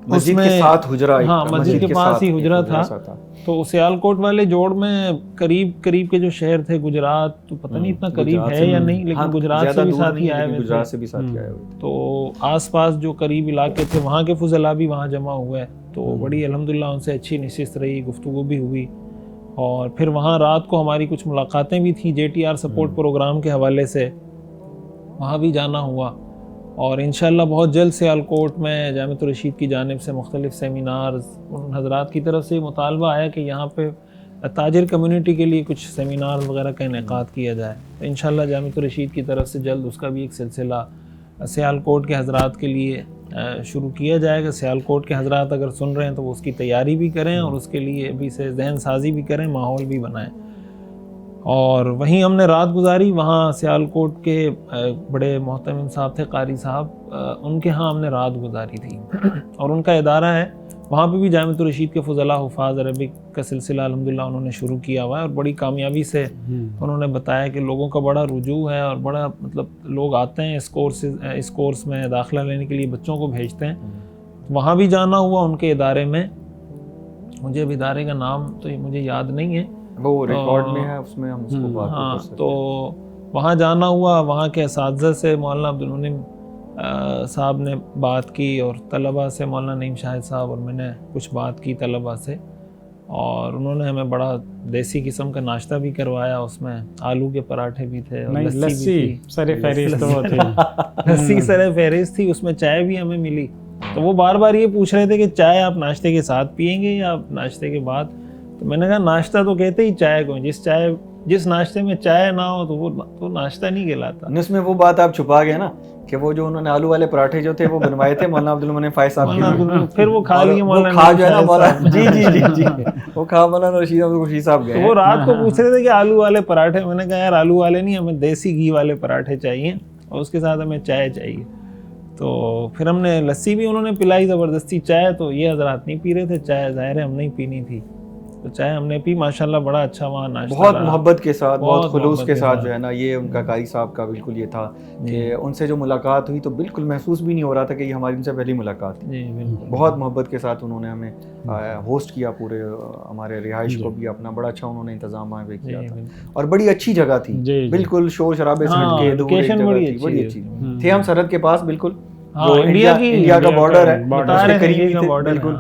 مسجد کے ساتھ حجرہ,
ہاں مسجد کے پاس ہی حجرہ تھا. تو سیالکوٹ والے جوڑ میں قریب کے جو شہر تھے, گجرات تو پتہ نہیں اتنا قریب ہے یا نہیں, لیکن گجرات سے بھی ساتھ ہی آئے ہوئے تھے. تو آس پاس جو قریب علاقے تھے وہاں کے فضلاء بھی وہاں جمع ہوئے, تو بڑی الحمدللہ ان سے اچھی نشست رہی, گفتگو بھی ہوئی. اور پھر وہاں رات کو ہماری کچھ ملاقاتیں بھی تھیں JTR سپورٹ پروگرام کے حوالے سے, وہاں بھی جانا ہوا. اور انشاءاللہ بہت جلد سیالکوٹ میں جامعۃ الرشید کی جانب سے مختلف سیمینارز, ان حضرات کی طرف سے مطالبہ آیا کہ یہاں پہ تاجر کمیونٹی کے لیے کچھ سیمینار وغیرہ کا انعقاد کیا جائے. تو انشاءاللہ جامعۃ الرشید کی طرف سے جلد اس کا بھی ایک سلسلہ سیالکوٹ کے حضرات کے لیے شروع کیا جائے گا. سیالکوٹ کے حضرات اگر سن رہے ہیں تو وہ اس کی تیاری بھی کریں اور اس کے لیے ابھی سے ذہن سازی بھی کریں, ماحول بھی بنائیں. اور وہیں ہم نے رات گزاری. وہاں سیالکوٹ کے بڑے محترم صاحب تھے قاری صاحب, ان کے ہاں ہم نے رات گزاری تھی. اور ان کا ادارہ ہے وہاں پہ بھی جامعۃ الرشید کے فضلاء حفاظ عربک کا سلسلہ الحمدللہ انہوں نے شروع کیا ہوا ہے, اور بڑی کامیابی سے انہوں نے بتایا کہ لوگوں کا بڑا رجوع ہے, اور بڑا مطلب لوگ آتے ہیں اس کورس میں داخلہ لینے کے لیے, بچوں کو بھیجتے ہیں. وہاں بھی جانا ہوا ان کے ادارے میں, مجھے اب ادارے کا نام تو مجھے یاد نہیں ہے,
وہ ریکارڈ میں ہے, اس میں ہم اس کو بات کر سکتے ہیں.
تو وہاں جانا ہوا, وہاں کے اساتذہ سے مولانا عبدالمنعم صاحب نے بات کی, اور طلباء سے مولانا نعیم شاہد صاحب, اور میں نے کچھ بات کی طلباء سے, اور انہوں نے ہمیں بڑا دیسی قسم کا ناشتہ بھی کروایا. اس میں آلو کے پراٹھے بھی تھے, اور لسی
سر فہرست تھی,
لسی سر فہرست تھی, اس میں چائے بھی ہمیں ملی. تو وہ بار بار یہ پوچھ رہے تھے کہ چائے آپ ناشتے کے ساتھ پئیں گے یا ناشتے کے بعد. تو میں نے کہا ناشتہ تو کہتے ہی چائے کو, جس ناشتے میں چائے نہ ہو تو وہ تو ناشتہ نہیں کہلاتا.
اس میں وہ بات آپ چھپا گئے نا کہ وہ جو انہوں نے آلو والے پراٹھے جو تھے وہ بنوائے تھے مولانا عبدالمنعم فائز صاحب کے,
پھر وہ کھا لیے
مولانا جی وہ کھا مولانا رشید احمد خورشید صاحب گئے.
وہ رات کو پوچھ رہے تھے کہ آلو والے پراٹھے. میں نے کہا یار آلو والے نہیں, ہمیں دیسی گھی والے پراٹھے چاہیے, اور اس کے ساتھ ہمیں چائے چاہیے. تو پھر ہم نے لسی بھی انہوں نے پلائی زبردستی. چائے تو یہ حضرات نہیں پی رہے تھے, چائے ظاہر ہے ہم نہیں پینی تھی, تو چائے ہم نے پی. ماشاءاللہ بڑا اچھا وہاں ناشتہ,
بہت محبت کے ساتھ, بہت خلوص کے ساتھ جو ہے نا, یہ ان کا قاری صاحب کا بالکل یہ تھا کہ ان سے جو ملاقات ہوئی تو بالکل محسوس بھی نہیں ہو رہا تھا کہ یہ ہماری ان سے پہلی ملاقات تھی. بہت محبت کے ساتھ انہوں نے ہمیں ہوسٹ کیا, پورے ہمارے رہائش کو بھی اپنا بڑا اچھا انہوں نے انتظام وہاں پہ کیا تھا, اور بڑی اچھی جگہ تھی, بالکل شور شرابے سے ہٹ کے دور ایک جگہ تھی, بڑی اچھی تھے. ہم سرحد کے پاس بالکل, جو انڈیا کا بارڈر ہے, بالکل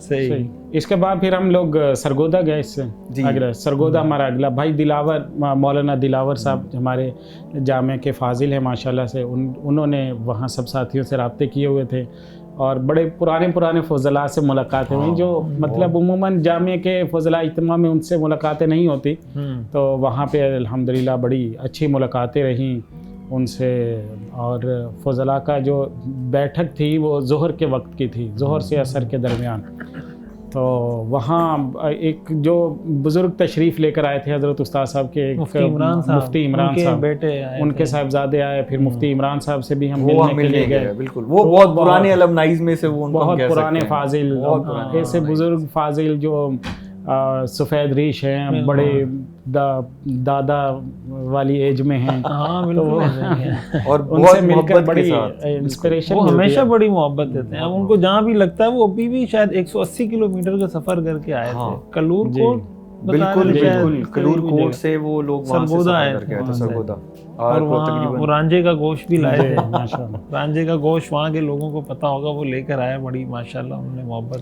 صحیح.
اس کے بعد پھر ہم لوگ سرگودا گئے اس سے اگلا سرگودا ہمارا اگلا بھائی دلاور مولانا دلاور صاحب ہمارے جامعہ کے فاضل ہیں ماشاءاللہ سے، انہوں نے وہاں سب ساتھیوں سے رابطے کیے ہوئے تھے اور بڑے پرانے فضلاء سے ملاقاتیں ہوئیں جو مطلب عموماً جامعہ کے فضلاء اجتماع میں ان سے ملاقاتیں نہیں ہوتی، تو وہاں پہ الحمدللہ بڑی اچھی ملاقاتیں رہیں ان سے. اور فضلاء کا جو بیٹھک تھی وہ ظہر کے وقت کی تھی، ظہر سے عصر کے درمیان. تو وہاں ایک جو بزرگ تشریف لے کر آئے تھے حضرت استاد صاحب کے، مفتی عمران صاحب بیٹے، ان کے صاحبزادے آئے، پھر مفتی عمران صاحب سے بھی ہم ملنے کے لیے گئے.
بالکل وہ بہت پرانے المنائز میں سے، وہ
بہت پرانے فاضل، ایسے بزرگ فاضل جو سفید ریش ہیں، بڑے دادا والی ایج میں ہیں،
اور
ان سے مل کر بڑی انسپریشن.
وہ ہمیشہ بڑی محبت دیتے ہیں. ان کو جہاں بھی لگتا ہے، وہ ابھی بھی شاید 180 کلومیٹر کا سفر کر کے آئے تھے کلور کوٹ.
بالکل کلور کوٹ سے وہ لوگ
سرگودا آئے تھے
سرگودا،
اور وہ رانجے کا گوشت بھی لائے تھے. رانجے کا گوشت وہاں کے لوگوں کو پتہ ہوگا، وہ لے کر آئے. بڑی ماشاءاللہ انہوں نے محبت.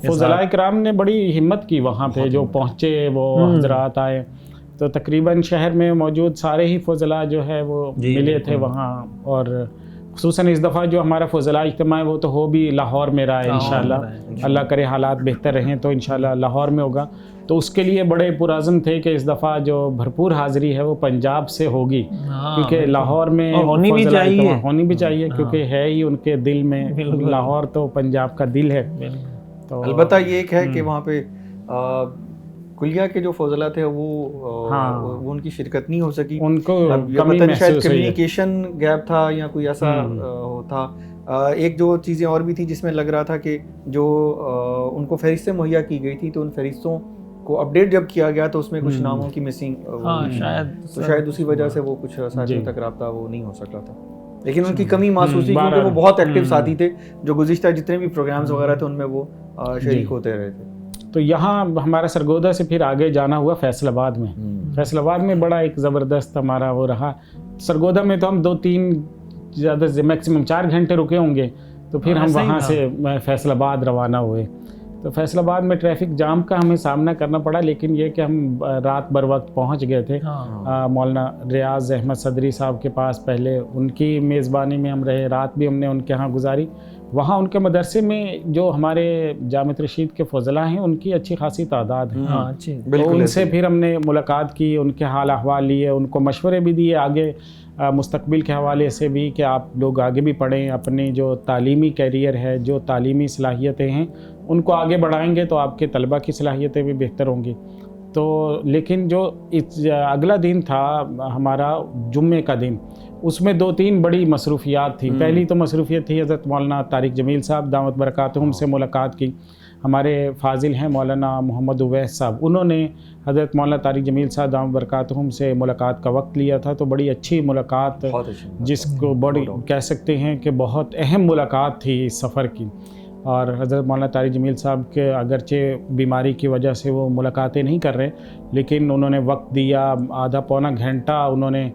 فضلاء کرام نے بڑی ہمت کی وہاں پہ، جو پہنچے وہ حضرات آئے. تو تقریباً شہر میں موجود سارے ہی فضلاء جو ہے وہ ملے تھے وہاں. اور خصوصاً اس دفعہ جو ہمارا فضلاء اجتماع ہے وہ تو ہو بھی لاہور میں رہا ہے انشاءاللہ. اللہ کرے حالات بہتر رہیں تو انشاءاللہ لاہور میں ہوگا. تو اس کے لیے بڑے پرعزم تھے کہ اس دفعہ جو بھرپور حاضری ہے وہ پنجاب سے ہوگی، کیونکہ لاہور میں ہونی بھی چاہیے کیونکہ ہے ہی ان کے دل میں. لاہور تو پنجاب کا دل ہے.
تو البتہ یہ ایک ہے کہ وہاں پہ کلیہ کے جو فضلاء تھے وہ ان کی شرکت نہیں ہو سکی.
ان کو
شاید کمیونیکیشن گیپ تھا یا کوئی ایسا تھا. ایک جو چیزیں اور بھی تھی جس میں لگ رہا تھا کہ جو ان کو فہرستیں مہیا کی گئی تھی، تو ان فہرستوں کو اپڈیٹ جب کیا گیا تو اس میں کچھ ناموں کی مسنگ، شاید اسی وجہ سے وہ کچھ ساتھیوں تک رابطہ وہ نہیں ہو سکا تھا. لیکن ان کی کمی محسوس ہوئی کیونکہ وہ بہت ایکٹیو ساتھی تھے، جو گزشتہ جتنے بھی پروگرامز وغیرہ تھے ان میں وہ شریک ہوتے رہے تھے.
تو یہاں ہمارا سرگودا سے پھر آگے جانا ہوا فیصل آباد میں. فیصل آباد میں بڑا ایک زبردست ہمارا وہ رہا. سرگودا میں تو ہم 2-3 زیادہ سے میکسیمم 4 گھنٹے رکے ہوں گے. تو پھر ہم وہاں سے فیصل آباد روانہ ہوئے. تو فیصل آباد میں ٹریفک جام کا ہمیں سامنا کرنا پڑا، لیکن یہ کہ ہم رات بر وقت پہنچ گئے تھے. مولانا ریاض احمد صدری صاحب کے پاس پہلے ان کی میزبانی میں ہم رہے، رات بھی ہم نے ان کے ہاں گزاری. وہاں ان کے مدرسے میں جو ہمارے جامعہ رشید کے فضلاء ہیں ان کی اچھی خاصی تعداد ہے. تو ان سے پھر ہم نے ملاقات کی، ان کے حال احوال لیے، ان کو مشورے بھی دیے آگے مستقبل کے حوالے سے بھی کہ آپ لوگ آگے بھی پڑھیں، اپنی جو تعلیمی کیریئر ہے، جو تعلیمی صلاحیتیں ہیں ان کو آگے بڑھائیں گے تو آپ کے طلبہ کی صلاحیتیں بھی بہتر ہوں گی. تو لیکن جو اگلا دن تھا ہمارا جمعے کا دن، اس میں 2-3 بڑی مصروفیات تھیں. پہلی تو مصروفیت تھی حضرت مولانا طارق جمیل صاحب دامت برکاتہم سے ملاقات کی. ہمارے فاضل ہیں مولانا محمد اویس صاحب، انہوں نے حضرت مولانا طارق جمیل صاحب دامت برکاتہم سے ملاقات کا وقت لیا تھا. تو بڑی اچھی ملاقات، جس کو بڑی کہہ سکتے ہیں کہ بہت اہم ملاقات تھی اس سفر کی. اور حضرت مولانا طارق جمیل صاحب کے اگرچہ بیماری کی وجہ سے وہ ملاقاتیں نہیں کر رہے، لیکن انہوں نے وقت دیا. آدھا پونا گھنٹہ انہوں نے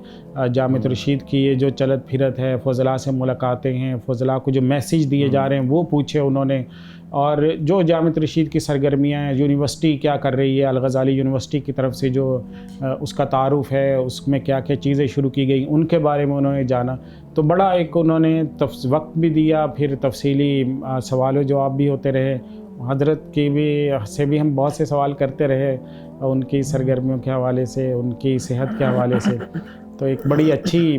جامعہ رشید کی یہ جو چلت پھرت ہے، فضلاء سے ملاقاتیں ہیں، فضلاء کو جو میسیج دیے جا رہے ہیں وہ پوچھے انہوں نے. اور جو جامعہ رشید کی سرگرمیاں ہیں، یونیورسٹی کیا کر رہی ہے، الغزالی یونیورسٹی کی طرف سے جو اس کا تعارف ہے، اس میں کیا کیا چیزیں شروع کی گئی، ان کے بارے میں انہوں نے جانا. تو بڑا ایک انہوں نے وقت بھی دیا، پھر تفصیلی سوال و جواب بھی ہوتے رہے. حضرت کی بھی سے بھی ہم بہت سے سوال کرتے رہے ان کی سرگرمیوں کے حوالے سے، ان کی صحت کے حوالے سے. تو ایک بڑی اچھی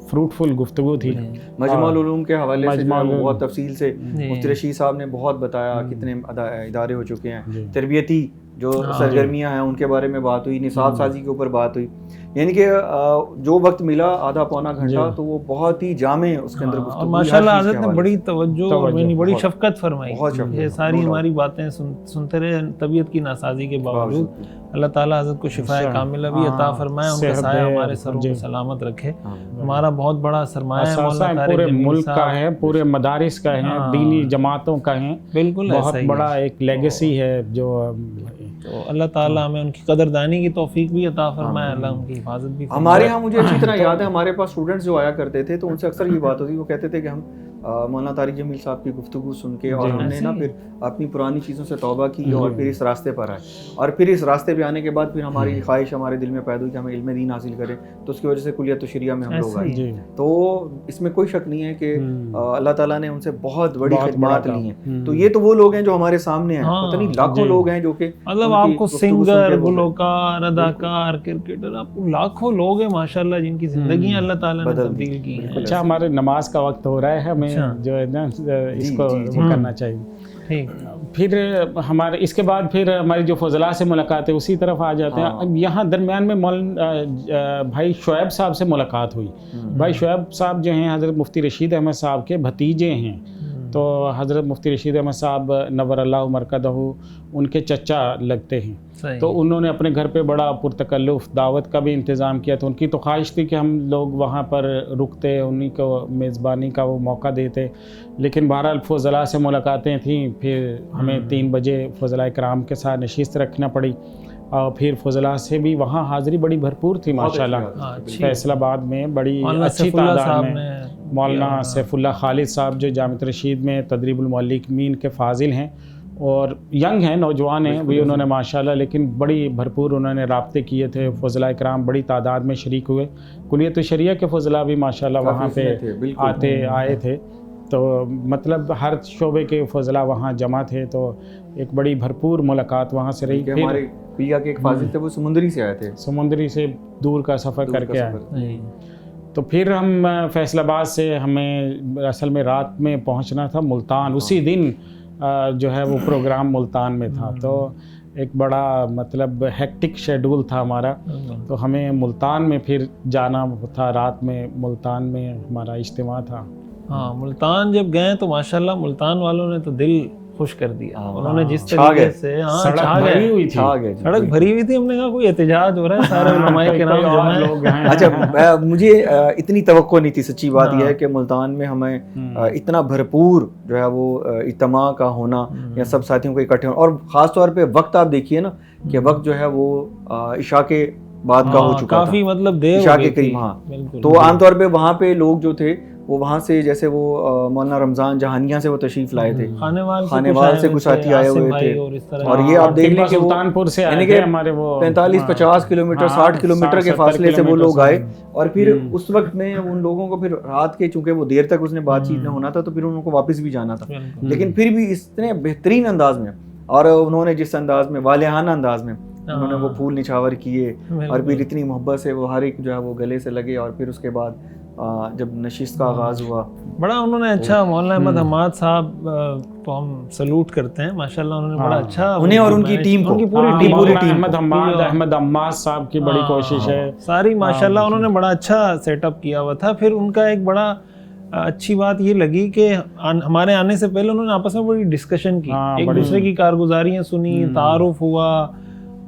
فروٹفل گفتگو تھی.
مجمع العلوم کے حوالے سے بہت تفصیل سے مفتی رشید صاحب نے بہت بتایا کتنے ادارے ہو چکے ہیں، تربیتی جو سرگرمیاں ہیں ان کے بارے میں بات ہوئی، نصاب سازی کے اوپر بات ہوئی. یعنی کہ جو وقت ملا آدھا پونا گھنٹہ تو وہ بہت ہی جامع اس کے اندر گفتگو.
اور ماشاءاللہ حضرت نے بڑی توجہ، بڑی شفقت فرمائی. یہ ساری ہماری باتیں سنتے رہے طبیعت کی ناسازی کے باوجود. اللہ تعالیٰ حضرت کو شفا کاملہ بھی عطا فرمائے، ان کا سایہ ہمارے سروں کو سلامت رکھے. ہمارا بہت بڑا سرمایہ ہے،
پورے ملک کا ہے، پورے مدارس کا ہے، دینی جماعتوں کا ہے.
بالکل
بہت بڑا ایک لیگیسی ہے جو.
تو اللہ تعالیٰ ہمیں ان کی قدردانی کی توفیق بھی عطا فرمائے، اللہ ان کی حفاظت بھی فرمائے.
ہمارے ہاں مجھے اچھی طرح یاد ہے، ہمارے پاس اسٹوڈنٹس جو آیا کرتے تھے تو ان سے اکثر یہ بات ہوتی، وہ کہتے تھے کہ ہم مولانا طارق جمیل صاحب کی گفتگو سن کے اور ہم نے نا پھر اپنی پرانی چیزوں سے توبہ کی اور پھر اس راستے پر آئے, اور پھر اس راستے پہ آنے کے بعد پھر ہماری خواہش ہمارے دل میں پیدا ہوئی کہ ہمیں علم دین حاصل کریں, تو اس کی وجہ سے کلیت الشریعہ میں ہم لوگ آئے. تو اس میں کوئی شک نہیں ہے کہ اللہ تعالیٰ نے ان سے بہت بڑی خدمات لی ہیں. تو یہ تو وہ لوگ ہیں جو ہمارے سامنے ہیں, پتہ نہیں لاکھوں لوگ ہیں جو کہ
مطلب آپ کو سنگر, گلوکار, اداکار, کرکٹر, آپ کو لاکھوں لوگ ہیں ماشاءاللہ جن کی زندگیاں اللہ تعالیٰ نے تبدیل کی ہیں.
اچھا, ہمارے نماز کا وقت ہو رہا ہے, ہمیں جو ہے نا اس کو کرنا چاہیے. پھر ہمارے اس کے بعد پھر ہماری جو فضلاء سے ملاقات ہے اسی طرف آ جاتے ہیں. اب یہاں درمیان میں بھائی شعیب صاحب سے ملاقات ہوئی. بھائی شعیب صاحب جو ہیں حضرت مفتی رشید احمد صاحب کے بھتیجے ہیں. تو حضرت مفتی رشید احمد صاحب نور اللہ مرکزہ ان کے چچا لگتے ہیں. تو انہوں نے اپنے گھر پہ بڑا پرتکلف دعوت کا بھی انتظام کیا. تو ان کی تو خواہش تھی کہ ہم لوگ وہاں پر رکتے, انہی کو میزبانی کا وہ موقع دیتے. لیکن بہرحال فضلاء سے ملاقاتیں تھیں, پھر ہمیں 3 بجے فضلاء کرام کے ساتھ نشست رکھنا پڑی. اور پھر فضلاء سے بھی وہاں حاضری بڑی بھرپور تھی ماشاءاللہ. فیصل آباد میں بڑی اچھی تعداد میں مولانا سیف اللہ خالد صاحب جو جامعۃ رشید میں تدریب المعلمین کے فاضل ہیں اور ینگ ہیں, نوجوان ہیں بھی انہوں نے ماشاءاللہ, لیکن بڑی بھرپور انہوں نے رابطے کیے تھے. فضلاء کرام بڑی تعداد میں شریک ہوئے. کلیت الشریعہ کے فضلاء بھی ماشاءاللہ وہاں پہ آئے تھے. تو مطلب ہر شعبے کے فضلاء وہاں جمع تھے. تو ایک بڑی بھرپور ملاقات وہاں سے رہی.
ہمارے پیا کے ایک فاضل تھے, وہ سمندری سے آئے تھے,
سمندری سے دور کا سفر کر کے آئے. تو پھر ہم فیصل آباد سے ہمیں اصل میں رات میں پہنچنا تھا ملتان. اسی دن جو ہے وہ پروگرام ملتان میں تھا. تو ایک بڑا مطلب ہیکٹک شیڈول تھا ہمارا. تو ہمیں ملتان میں پھر جانا تھا. رات میں ملتان میں ہمارا اجتماع تھا.
ہاں, ملتان جب گئے تو ماشاءاللہ ملتان والوں نے تو دل خوش کر دیا. انہوں نے جس طریقے سے
سڑک بھری ہوئی
تھی, ہم نے کہا کوئی احتجاج ہو رہا ہے, سارے علماء کرام جمع ہیں.
اچھا, مجھے اتنی توقع نہیں تھی. سچی بات یہ ہے کہ ملتان میں ہمیں اتنا بھرپور جو ہے وہ اجتماع کا ہونا یا سب ساتھیوں کو اکٹھے ہونا, اور خاص طور پہ وقت آپ دیکھیے نا کہ وقت جو ہے وہ عشاء کے بعد کا ہو چکا تھا,
کافی مطلب دیر
عشاء کے قریب. ہاں, تو عام طور پہ وہاں پہ لوگ جو تھے وہ وہاں سے, جیسے وہ مولانا رمضان جہانیہ سے وہ تشریف لائے تھے, خانیوال سے کچھ ساتھی آئے ہوئے تھے. اور یہ آپ دیکھ لیں کہ
سلطان پور سے
یعنی کہ 45-50 کلومیٹر 60 کلومیٹر کے فاصلے سے وہ لوگ آئے. اور پھر اس وقت میں ان لوگوں کو پھر رات کے, چونکہ وہ دیر تک اس نے بات چیت نہ ہونا تھا, تو پھر ان کو واپس بھی جانا تھا. لیکن پھر بھی اتنے بہترین انداز میں, اور انہوں نے جس انداز میں, والہانہ انداز میں انہوں نے وہ پھول نچھاور کیے, اور پھر اتنی محبت سے وہ ہر ایک جو ہے وہ گلے سے لگے. اور پھر اس کے بعد جب نشست کا آغاز ہوا,
بڑا انہوں نے اچھا, مولانا احمد حماد صاحب کو ہم سلوٹ کرتے ہیں ماشاءاللہ. انہوں نے بڑا اچھا,
انہیں اور ان کی ٹیم کو,
پوری ٹیم, احمد عماد صاحب کی بڑی کوشش ہے
ساری ماشاءاللہ. انہوں نے بڑا اچھا سیٹ اپ کیا ہوا تھا. پھر ان کا ایک بڑا اچھی بات یہ لگی کہ ہمارے آنے سے پہلے انہوں نے آپس میں بڑی ڈسکشن کی, ایک دوسرے کی کارگزاریاں سنی, تعارف ہوا.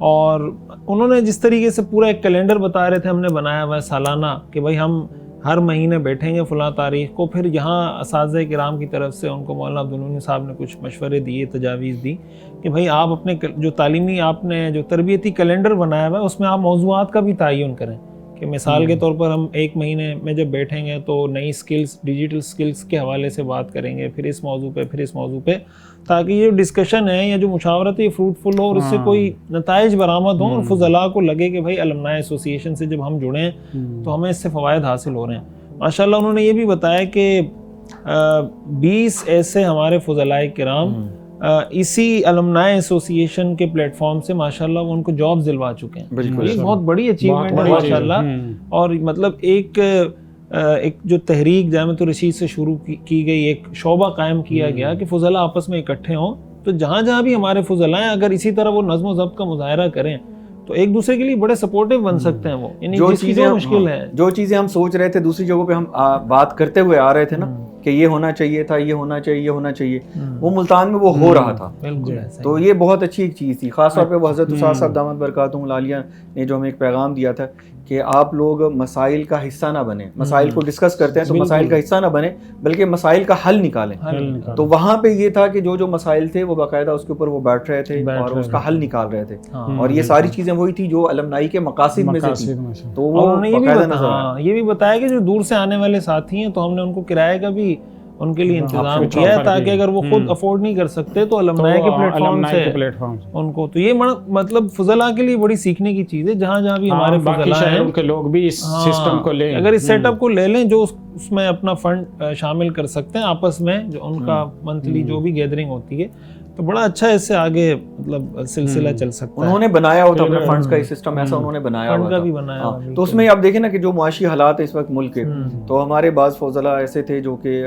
اور انہوں نے جس طریقے سے پورا ایک کیلنڈر بتا رہے تھے, ہم نے بنایا ہوا ہے سالانہ کہ بھائی ہم ہر مہینے بیٹھیں گے فلاں تاریخ کو. پھر یہاں اساتذہ کرام کی طرف سے ان کو مولانا عبدالمنعم صاحب نے کچھ مشورے دیے, تجاویز دی کہ بھائی آپ اپنے جو تعلیمی, آپ نے جو تربیتی کیلنڈر بنایا ہوا ہے اس میں آپ موضوعات کا بھی تعین کریں. کہ مثال کے طور پر ہم 1 مہینے میں جب بیٹھیں گے تو نئی سکلز, ڈیجیٹل سکلز کے حوالے سے بات کریں گے, پھر اس موضوع پہ, پھر اس موضوع پہ, تاکہ یہ ڈسکشن ہے یا جو مشاورت ہے یہ فروٹفل ہو اور اس سے کوئی نتائج برآمد ہوں, اور فضلاء کو لگے کہ بھائی المناء ایسوسی ایشن سے جب ہم جڑے ہیں تو ہمیں اس سے فوائد حاصل ہو رہے ہیں. ماشاءاللہ انہوں نے یہ بھی بتایا کہ 20 ایسے ہمارے فضلاء کرام اسی المناء ایسوسی ایشن کے پلیٹ فارم سے ماشاءاللہ وہ ان کو جابز دلوا چکے ہیں. یہ بہت بڑی اچیومنٹ ہے ماشاءاللہ. اور مطلب ایک جو تحریک جامعۃ الرشید سے شروع کی گئی, ایک شعبہ قائم کیا گیا کہ فضلاء آپس میں اکٹھے ہوں. تو جہاں جہاں بھی ہمارے فضلاء ہیں, اگر اسی طرح وہ نظم و ضبط کا مظاہرہ کریں تو ایک دوسرے کے لیے بڑے سپورٹیو بن سکتے ہیں. وہ یعنی
جو چیزیں
مشکل ہے,
جو چیزیں ہم سوچ رہے تھے دوسری جگہوں پہ ہم بات کرتے ہوئے آ رہے تھے نا کہ یہ ہونا چاہیے تھا, یہ ہونا چاہیے, یہ ہونا چاہیے, وہ ملتان میں وہ ہو رہا تھا. تو یہ بہت اچھی ایک چیز تھی. خاص طور پہ وہ حضرت استاد صاحب دامت برکاتہم العالیہ نے جو ہمیں ایک پیغام دیا تھا کہ آپ لوگ مسائل کا حصہ نہ بنیں. مسائل کو ڈسکس کرتے ہیں تو مسائل کا حصہ نہ بنیں بلکہ مسائل کا حل نکالیں. تو وہاں پہ یہ تھا کہ جو مسائل تھے وہ باقاعدہ اس کے اوپر وہ بیٹھ رہے تھے اور اس کا حل نکال رہے تھے. اور یہ ساری چیزیں وہی تھی جو المنائی کے مقاصد میں سے تھی. تو وہ
یہ بھی بتایا کہ جو دور سے آنے والے ساتھی ہیں تو ہم نے ان کو کرائے کا بھی ان کے لیے انتظام کیا ہے تاکہ اگر وہ خود افورڈ نہیں کر سکتے تو المنائی کے پلیٹ فارم سے ان کو. تو یہ مطلب فضلاء کے لیے بڑی سیکھنے کی چیز ہے. جہاں جہاں بھی ہمارے فضلاء ہیں
ان کے لوگ بھی اس سسٹم کو لیں,
اگر اس سیٹ اپ کو لے لیں جو اس میں اپنا فنڈ شامل کر سکتے ہیں آپس میں, جو ان کا منتھلی جو بھی گیدرنگ ہوتی ہے, تو بڑا اچھا اس سے آگے مطلب سلسلہ چل سکتا ہے.
انہوں نے بنایا ہوتا اپنے فنڈز کا سسٹم ایسا انہوں نے بنایا ہوا تھا. تو اس میں آپ دیکھیں نا کہ جو معاشی حالات ہے اس وقت ملک کے, تو ہمارے بعض فضلاء ایسے تھے جو کہ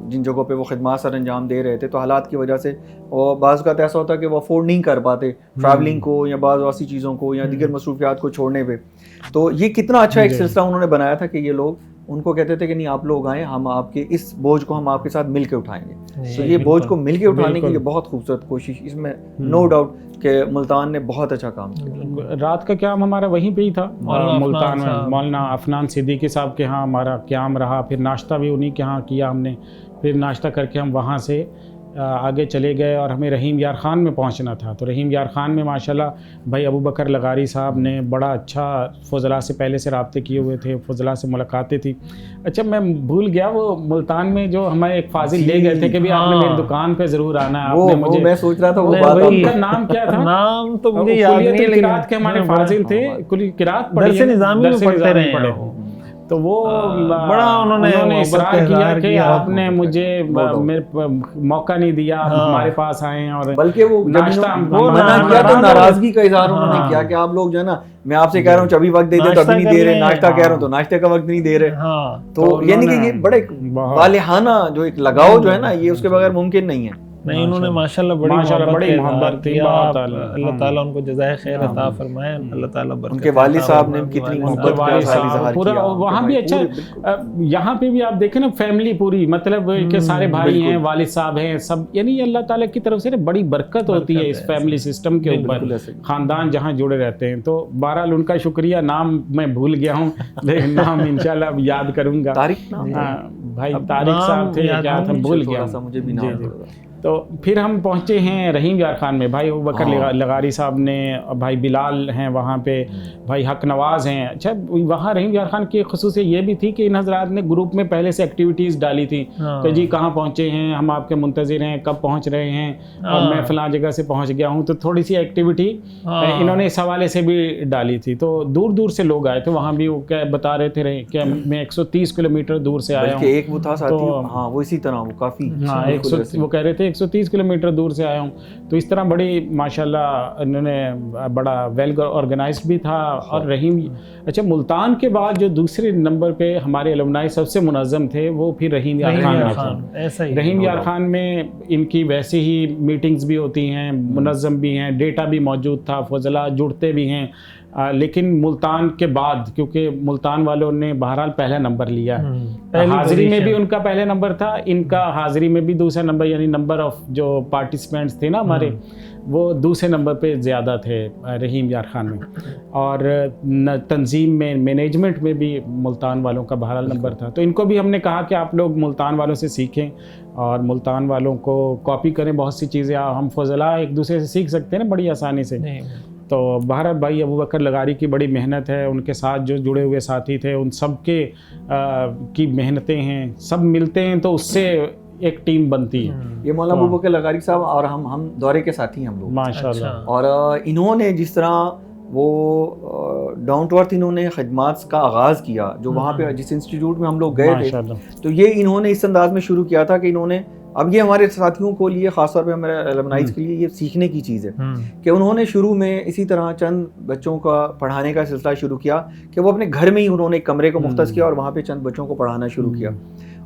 جن جگہوں پہ وہ خدمات سر انجام دے رہے تھے, تو حالات کی وجہ سے وہ بعض کا ایسا ہوتا ہے کہ وہ افورڈ نہیں کر پاتے ٹریولنگ کو یا بعض ایسی چیزوں کو یا دیگر مصروفیات کو چھوڑنے پہ. تو یہ کتنا اچھا ایک سلسلہ انہوں نے بنایا تھا کہ یہ لوگ ان کو کہتے تھے کہ نہیں آپ لوگ آئیں, ہم آپ کے اس بوجھ کو ہم آپ کے ساتھ مل کے اٹھائیں گے. تو یہ بوجھ کو مل کے اٹھانے کی یہ بہت خوبصورت کوشش, اس میں نو ڈاؤٹ کہ ملتان نے بہت اچھا کام کیا.
رات کا قیام ہمارا وہیں پہ ہی تھا ملتان میں, مولانا عفنان صدیقی صاحب کے ہاں ہمارا قیام رہا. پھر ناشتہ بھی انہیں کے ہاں کیا ہم نے. پھر ناشتہ کر کے ہم وہاں سے آگے چلے گئے اور ہمیں رحیم یار خان میں پہنچنا تھا. تو رحیم یار خان میں ماشاءاللہ بھائی ابو بکر لغاری صاحب نے بڑا اچھا فضلاء سے پہلے سے رابطے کیے ہوئے تھے, فضلاء سے ملاقاتیں تھی. اچھا میں بھول گیا وہ ملتان میں جو ہمیں ایک فاضل لے گئے تھے کہ بھی آپ نے میری دکان پہ ضرور آنا ہے. آپ نے مجھے,
میں سوچ رہا تھا وہ بات,
ان کا نام کیا تھا؟
نام تو مجھے یاد نہیں ہے, لیکن
قرات کے ہمارے فاضل تھے, کلی قرات پڑھی
درس نظامی میں پڑھتے رہے.
تو وہ
بڑا انہوں نے
اصرار کیا کہ آپ نے مجھے موقع نہیں دیا, ہمارے پاس آئے. اور
بلکہ وہ ناشتہ منع کیا تو ناراضگی کا اظہار انہوں نے کیا کہ آپ لوگ جو ہے نا, میں آپ سے کہہ رہا ہوں ابھی وقت دے دے تو ابھی نہیں دے رہے, ناشتہ کہہ رہا ہوں تو ناشتے کا وقت نہیں دے رہے. تو یعنی کہ یہ بڑے والہانہ جو ایک لگاؤ جو ہے نا, یہ اس کے بغیر ممکن نہیں ہے.
نہیں, انہوں نے ماشاءاللہ بڑی محبت کی. اللہ تعالیٰ ان کو جزائے خیر عطا فرمائے. اللہ تعالیٰ برکت.
ان کے والد صاحب نے کتنی محبت کا
پورا وہاں بھی اچھا. یہاں پہ بھی آپ دیکھیں نا فیملی پوری, مطلب کہ سارے بھائی ہیں, والد صاحب ہیں سب, یعنی اللہ تعالیٰ کی طرف سے بڑی برکت ہوتی ہے اس فیملی سسٹم کے اوپر, خاندان جہاں جڑے رہتے ہیں. تو بہرحال ان کا شکریہ. نام میں بھول گیا ہوں لیکن نام انشاءاللہ اب یاد کروں گا.
طارق
بھائی طارق صاحب تھے, کیا تھا بھول گیا مجھے بھی نام. تو پھر ہم پہنچے ہیں رحیم یار خان میں. بھائی ابو بکر لغاری صاحب نے, بھائی بلال ہیں وہاں پہ, بھائی حق نواز ہیں. اچھا وہاں رحیم یار خان کی خصوصیت یہ بھی تھی کہ ان حضرات نے گروپ میں پہلے سے ایکٹیویٹیز ڈالی تھی کہ جی کہاں پہنچے ہیں, ہم آپ کے منتظر ہیں, کب پہنچ رہے ہیں, اور میں فلاں جگہ سے پہنچ گیا ہوں. تو تھوڑی سی ایکٹیویٹی انہوں نے اس حوالے سے بھی ڈالی تھی. تو دور دور سے لوگ آئے تھے وہاں بھی. وہ کیا بتا رہے تھے کہ میں 130 کلومیٹر دور سے آیا ہوں.
ایک وہ تھا ساتھی, ہاں وہ اسی طرح وہ کافی,
وہ کہہ رہے تھے 130 کلومیٹر دور سے آیا ہوں. تو اس طرح بڑی ماشاءاللہ انہوں نے بڑا ویل آرگنائزڈ بھی تھا. اور رحیم, اچھا ملتان کے بعد جو دوسرے نمبر پہ ہمارے الومنائی سب سے منظم تھے وہ پھر رحیم یار خان میں تھے. رحیم یار خان میں ان کی ویسے ہی میٹنگز بھی ہوتی ہیں, منظم بھی ہیں, ڈیٹا بھی موجود تھا, فضلاء جڑتے بھی ہیں. لیکن ملتان کے بعد کیونکہ ملتان والوں نے بہرحال پہلا نمبر لیا ہے, حاضری میں بھی ان کا پہلا نمبر تھا, ان کا حاضری میں بھی دوسرا نمبر, یعنی نمبر آف جو پارٹیسپینٹس تھے نا ہمارے, وہ دوسرے نمبر پہ زیادہ تھے رحیم یار خان میں. اور تنظیم میں, مینجمنٹ میں بھی ملتان والوں کا بہرحال نمبر تھا. تو ان کو بھی ہم نے کہا کہ آپ لوگ ملتان والوں سے سیکھیں اور ملتان والوں کو کاپی کریں. بہت سی چیزیں ہم فضلاء ایک دوسرے سے سیکھ سکتے ہیں نا بڑی آسانی سے. تو بہرحال بھائی ابو بکر لغاری کی بڑی محنت ہے, ان کے ساتھ جو جڑے ہوئے ساتھی تھے ان سب کے کی محنتیں ہیں, سب ملتے ہیں تو اس سے ایک ٹیم بنتی ہے.
یہ مولانا ابو بکر لغاری صاحب اور ہم دورے کے ساتھی ہیں ہم لوگ
ماشاءاللہ.
اور انہوں نے جس طرح وہ ڈاؤن ٹو ارتھ انہوں نے خدمات کا آغاز کیا, جو وہاں پہ جس انسٹیٹیوٹ میں ہم لوگ گئے تھے, تو یہ انہوں نے اس انداز میں شروع کیا تھا کہ انہوں نے, اب یہ ہمارے ساتھیوں کو لیے خاص طور پہ ہمارے الومنائز کے لیے یہ سیکھنے کی چیز ہے کہ انہوں نے شروع میں اسی طرح چند بچوں کا پڑھانے کا سلسلہ شروع کیا کہ وہ اپنے گھر میں ہی انہوں نے ایک کمرے کو مختص کیا اور وہاں پہ چند بچوں کو پڑھانا شروع کیا.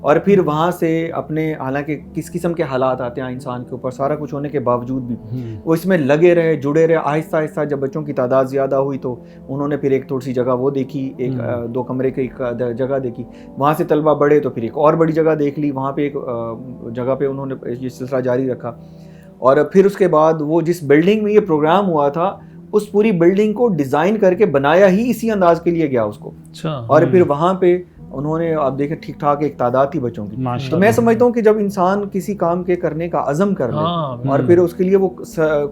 اور پھر وہاں سے اپنے, حالانکہ کس قسم کے حالات آتے ہیں انسان کے اوپر, سارا کچھ ہونے کے باوجود بھی وہ اس میں لگے رہے, جڑے رہے. آہستہ آہستہ جب بچوں کی تعداد زیادہ ہوئی تو انہوں نے پھر ایک تھوڑی سی جگہ وہ دیکھی, ایک 2 کمرے کی ایک جگہ دیکھی. وہاں سے طلبہ بڑھے تو پھر ایک اور بڑی جگہ دیکھ لی, وہاں پہ ایک جگہ پہ انہوں نے یہ سلسلہ جاری رکھا. اور پھر اس کے بعد وہ جس بلڈنگ میں یہ پروگرام ہوا تھا اس پوری بلڈنگ کو ڈیزائن کر کے بنایا ہی اسی انداز کے لیے گیا اس کو. اور پھر وہاں پہ انہوں نے آپ دیکھیں ٹھیک ٹھاک ایک تعداد تھی بچوں کی. تو میں
اللہ.
سمجھتا ہوں کہ جب انسان کسی کام کے کرنے کا عزم کر لے
ہاں،
اور پھر اس کے لیے وہ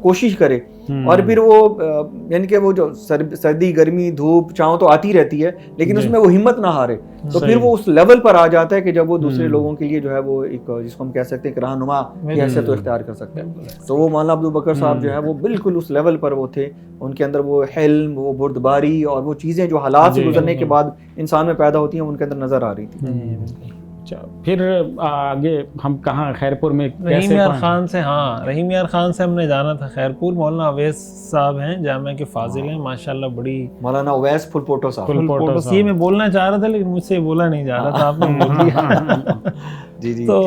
کوشش کرے اور پھر وہ یعنی کہ وہ جو سردی گرمی دھوپ چھاؤں تو آتی رہتی ہے لیکن اس میں وہ ہمت نہ ہارے تو پھر وہ اس لیول پر آ جاتا ہے کہ جب وہ دوسرے لوگوں کے لیے جو ہے وہ ایک جس کو ہم کہہ سکتے ہیں کہ رہنما کی حیثیت تو اختیار کر سکتے ہیں. تو وہ مولانا عبدالبکر صاحب جو ہے وہ بالکل اس لیول پر وہ تھے. ان کے اندر وہ حلم وہ بردباری اور وہ چیزیں جو حالات سے گزرنے کے بعد انسان میں پیدا ہوتی ہیں ان کے اندر نظر آ رہی تھی.
پھر آگے ہم کہاں خیرپور میں
رحیم یار خان سے, ہاں رحیم یار خان سے ہم نے جانا تھا خیرپور. مولانا اویس صاحب ہیں جامعہ کے فاضل ہیں ماشاءاللہ, بڑی
مولانا اویس پھل پوٹو صاحب.
یہ میں بولنا چاہ رہا تھا لیکن مجھ سے بولا نہیں جا رہا تھا, آپ نے بول دیا.
جی
تو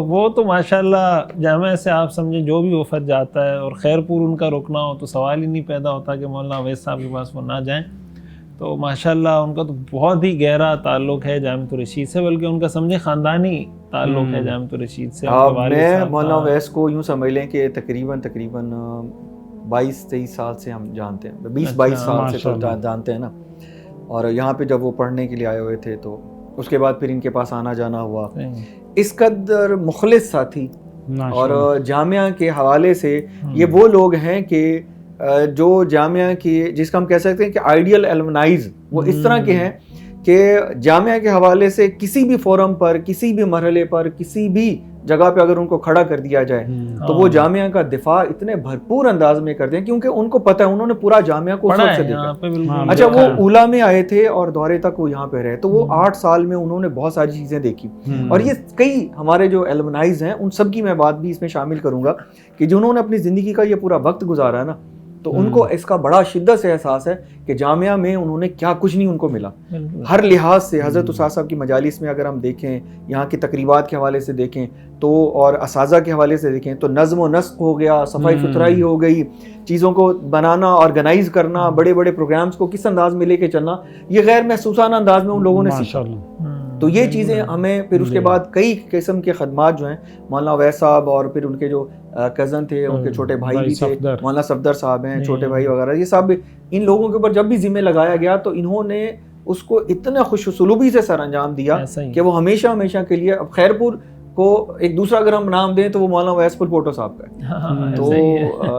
وہ تو ماشاءاللہ جامعہ سے آپ سمجھیں جو بھی وفد جاتا ہے اور خیرپور ان کا رکنا ہو تو سوال ہی نہیں پیدا ہوتا کہ مولانا اویس صاحب کے پاس وہ نہ جائیں. تو ماشاءاللہ ان کا تو بہت ہی گہرا تعلق ہے جامعۃ الرشید سے, بلکہ ان کا سمجھے خاندانی تعلق ہے جامعۃ الرشید سے.
میں مولانا اویس کو یوں سمجھ لیں کہ تقریباً 22-23 سال سے ہم جانتے ہیں, 20-22 سال سے تو جانتے ہیں نا. اور یہاں پہ جب وہ پڑھنے کے لیے آئے ہوئے تھے تو اس کے بعد پھر ان کے پاس آنا جانا ہوا. اس قدر مخلص ساتھی اور جامعہ کے حوالے سے یہ وہ لوگ ہیں کہ جو جامعہ کی جس کا ہم کہہ سکتے ہیں کہ آئیڈیل ایلومنائز وہ اس طرح کے ہیں کہ جامعہ کے حوالے سے کسی بھی فورم پر کسی بھی مرحلے پر کسی بھی جگہ پہ اگر ان کو کھڑا کر دیا جائے تو وہ جامعہ کا دفاع اتنے بھرپور انداز میں کرتے ہیں کیونکہ ان کو پتہ ہے, انہوں نے پورا جامعہ کو سب سے دیکھا. اچھا وہ اولا میں آئے تھے اور دورے تک وہ یہاں پہ رہے تو وہ 8 سال میں انہوں نے بہت ساری چیزیں دیکھی. اور یہ کئی ہمارے جو ایلومنائز ہیں ان سب کی میں بات بھی اس میں شامل کروں گا کہ جنہوں نے اپنی زندگی کا یہ پورا وقت گزارا ہے نا, تو ان کو اس کا بڑا شدت سے احساس ہے کہ جامعہ میں انہوں نے کیا کچھ نہیں ان کو ملا ہر لحاظ سے. حضرت استاد صاحب کی مجالس میں اگر ہم دیکھیں, یہاں کی تقریبات کے حوالے سے دیکھیں تو اور اساتذہ کے حوالے سے دیکھیں تو نظم و نسق ہو گیا, صفائی ستھرائی ہو گئی, چیزوں کو بنانا آرگنائز کرنا, بڑے بڑے پروگرامز کو کس انداز میں لے کے چلنا, یہ غیر محسوسانہ انداز میں ان لوگوں نے سیکھا. تو یہ چیزیں ہمیں پھر اس کے بعد کئی قسم کے خدمات جو ہیں مولانا اویس صاحب اور پھر ان کے جو کزن تھے ان کے چھوٹے بھائی بھی تھے مولانا صفدر صاحب ہیں, چھوٹے بھائی وغیرہ, یہ سب ان لوگوں کے اوپر جب بھی ذمہ لگایا گیا تو انہوں نے اس کو اتنا خوش اسلوبی سے سر انجام دیا کہ وہ ہمیشہ ہمیشہ کے لیے. اب خیرپور کو ایک دوسرا اگر ہم نام دیں تو وہ مولانا اویس پل پوٹو صاحب کا ہے. تو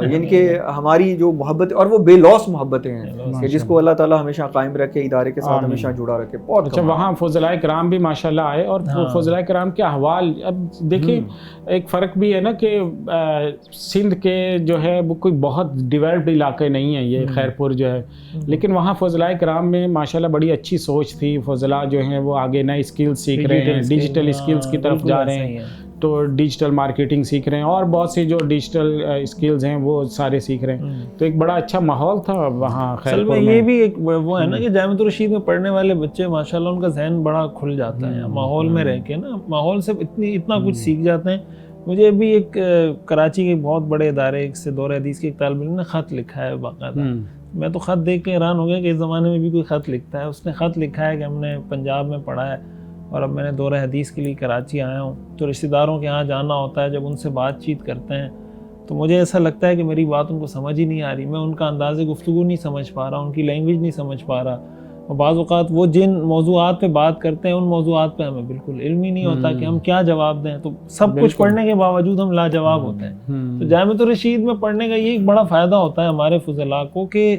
یعنی کہ ہماری جو محبت اور وہ بے لوس محبتیں ہیں کہ جس کو اللہ تعالیٰ ہمیشہ قائم رکھے, ادارے کے ساتھ ہمیشہ جڑا رکھے. بہت
اچھا وہاں فضلاء کرام بھی ماشاءاللہ آئے اور فضلاء کرام کے احوال اب دیکھیں ایک فرق بھی ہے نا کہ سندھ کے جو ہے وہ کوئی بہت ڈیولپڈ علاقے نہیں ہے یہ خیرپور جو ہے, لیکن وہاں فضلاء کرام میں ماشاءاللہ بڑی اچھی سوچ تھی. فضلاء جو ہیں وہ آگے نئے اسکلز سیکھ رہے ہیں, ڈیجیٹل اسکلز کی طرف جا رہے ہیں, تو ڈیجیٹل مارکیٹنگ سیکھ رہے ہیں اور بہت سی جو ڈیجیٹل اسکلز ہیں وہ سارے سیکھ رہے ہیں. تو ایک بڑا اچھا ماحول تھا وہاں خیرپور میں.
یہ بھی ایک وہ ہے نا کہ جامعۃ الرشید میں پڑھنے والے بچے ماشاءاللہ ان کا ذہن بڑا کھل جاتا ہے ماحول میں رہ کے نا, ماحول سے اتنا کچھ سیکھ جاتے ہیں. مجھے بھی ایک کراچی کے بہت بڑے ادارے ایک سے دور حدیث کے ایک طالب علم نے خط لکھا ہے باقاعدہ. میں تو خط دیکھ کے حیران ہو گیا کہ اس زمانے میں بھی کوئی خط لکھتا ہے. اس نے خط لکھا ہے کہ ہم نے پنجاب میں پڑھا ہے اور اب میں نے دورہ حدیث کے لیے کراچی آیا ہوں, تو رشتہ داروں کے یہاں جانا ہوتا ہے, جب ان سے بات چیت کرتے ہیں تو مجھے ایسا لگتا ہے کہ میری بات ان کو سمجھ ہی نہیں آ رہی, میں ان کا انداز گفتگو نہیں سمجھ پا رہا, ان کی لینگویج نہیں سمجھ پا رہا. اور بعض اوقات وہ جن موضوعات پہ بات کرتے ہیں ان موضوعات پہ ہمیں بالکل علم ہی نہیں ہوتا کہ ہم کیا جواب دیں, تو سب کچھ پڑھنے کے باوجود ہم لاجواب ہوتے ہیں. تو جامعۃ الرشید میں پڑھنے کا یہ ایک بڑا فائدہ ہوتا ہے ہمارے فضلاء کو کہ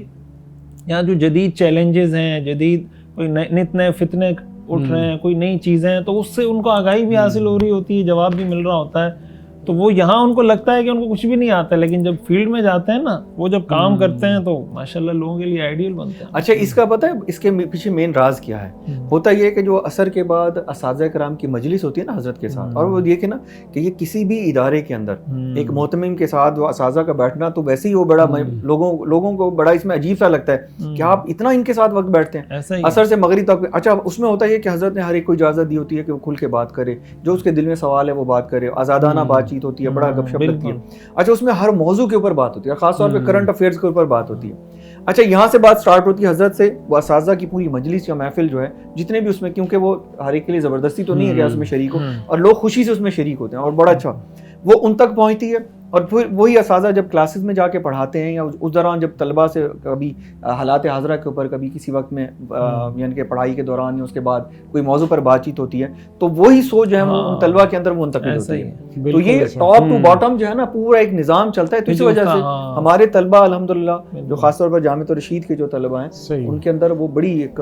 یہاں جو جدید چیلنجز ہیں, جدید کوئی نت نئے فتنے اٹھ رہے ہیں, کوئی نئی چیزیں ہیں, تو اس سے ان کو آگاہی بھی حاصل ہو رہی ہوتی ہے, جواب بھی مل رہا ہوتا ہے. تو وہ یہاں ان کو لگتا ہے کہ ان کو کچھ بھی نہیں آتا, لیکن جب فیلڈ میں جاتے ہیں نا, وہ جب کام کرتے ہیں تو ماشاءاللہ لوگوں کے لیے آئیڈیل بنتے ہیں.
اچھا اس کا پتہ ہے اس کے پیچھے مین راز کیا ہے؟ ہوتا یہ کہ جو عصر کے بعد اساتذہ کرام کی مجلس ہوتی ہے نا حضرت کے ساتھ, اور وہ یہ کہ نا کہ یہ کسی بھی ادارے کے اندر ایک محتمم کے ساتھ وہ اساتذہ کا بیٹھنا تو ویسے ہی وہ بڑا لوگوں کو بڑا اس میں عجیب سا لگتا ہے کہ آپ اتنا ان کے ساتھ وقت بیٹھتے ہیں عصر سے مغرب تک. اچھا اس میں ہوتا یہ کہ حضرت نے ہر ایک کو اجازت دی ہوتی ہے کہ وہ کھل کے بات کرے, جو اس کے دل میں سوال ہے وہ بات کرے, آزادانہ بات چیت ہوتی ہے, بڑا گپ شپ لگتی ہے. اچھا اس میں ہر موضوع کے اوپر بات ہوتی ہے, خاص طور پہ کرنٹ افیئرز کے اوپر بات ہوتی ہے. اچھا یہاں سے بات سٹارٹ ہوتی ہے حضرت سے, وہ اساتذہ کی پوری مجلس یا محفل جو ہے جتنے بھی اس میں, کیونکہ وہ ہر ایک کے لیے زبردستی تو نہیں ہے کہ اس میں شریک ہو, اور لوگ خوشی سے اس میں شریک ہوتے ہیں اور بڑا اچھا وہ ان تک پہنچتی ہے. اور پھر وہی اساتذہ جب کلاسز میں جا کے پڑھاتے ہیں یا اس دوران جب طلبہ سے کبھی حالات حاضرہ کے اوپر کبھی کسی وقت میں یعنی کہ پڑھائی کے دوران یا اس کے بعد کوئی موضوع پر بات چیت ہوتی ہے تو وہی سوچ جو ہے ان طلبہ کے اندر وہ منتقل ہوتی ہے. تو یہ ٹاپ ٹو باٹم جو ہے نا پورا ایک نظام چلتا ہے. تو اس وجہ سے ہمارے طلبہ الحمدللہ جو خاص طور پر جامعۃ الرشید کے جو طلبہ ہیں ان کے اندر وہ بڑی ایک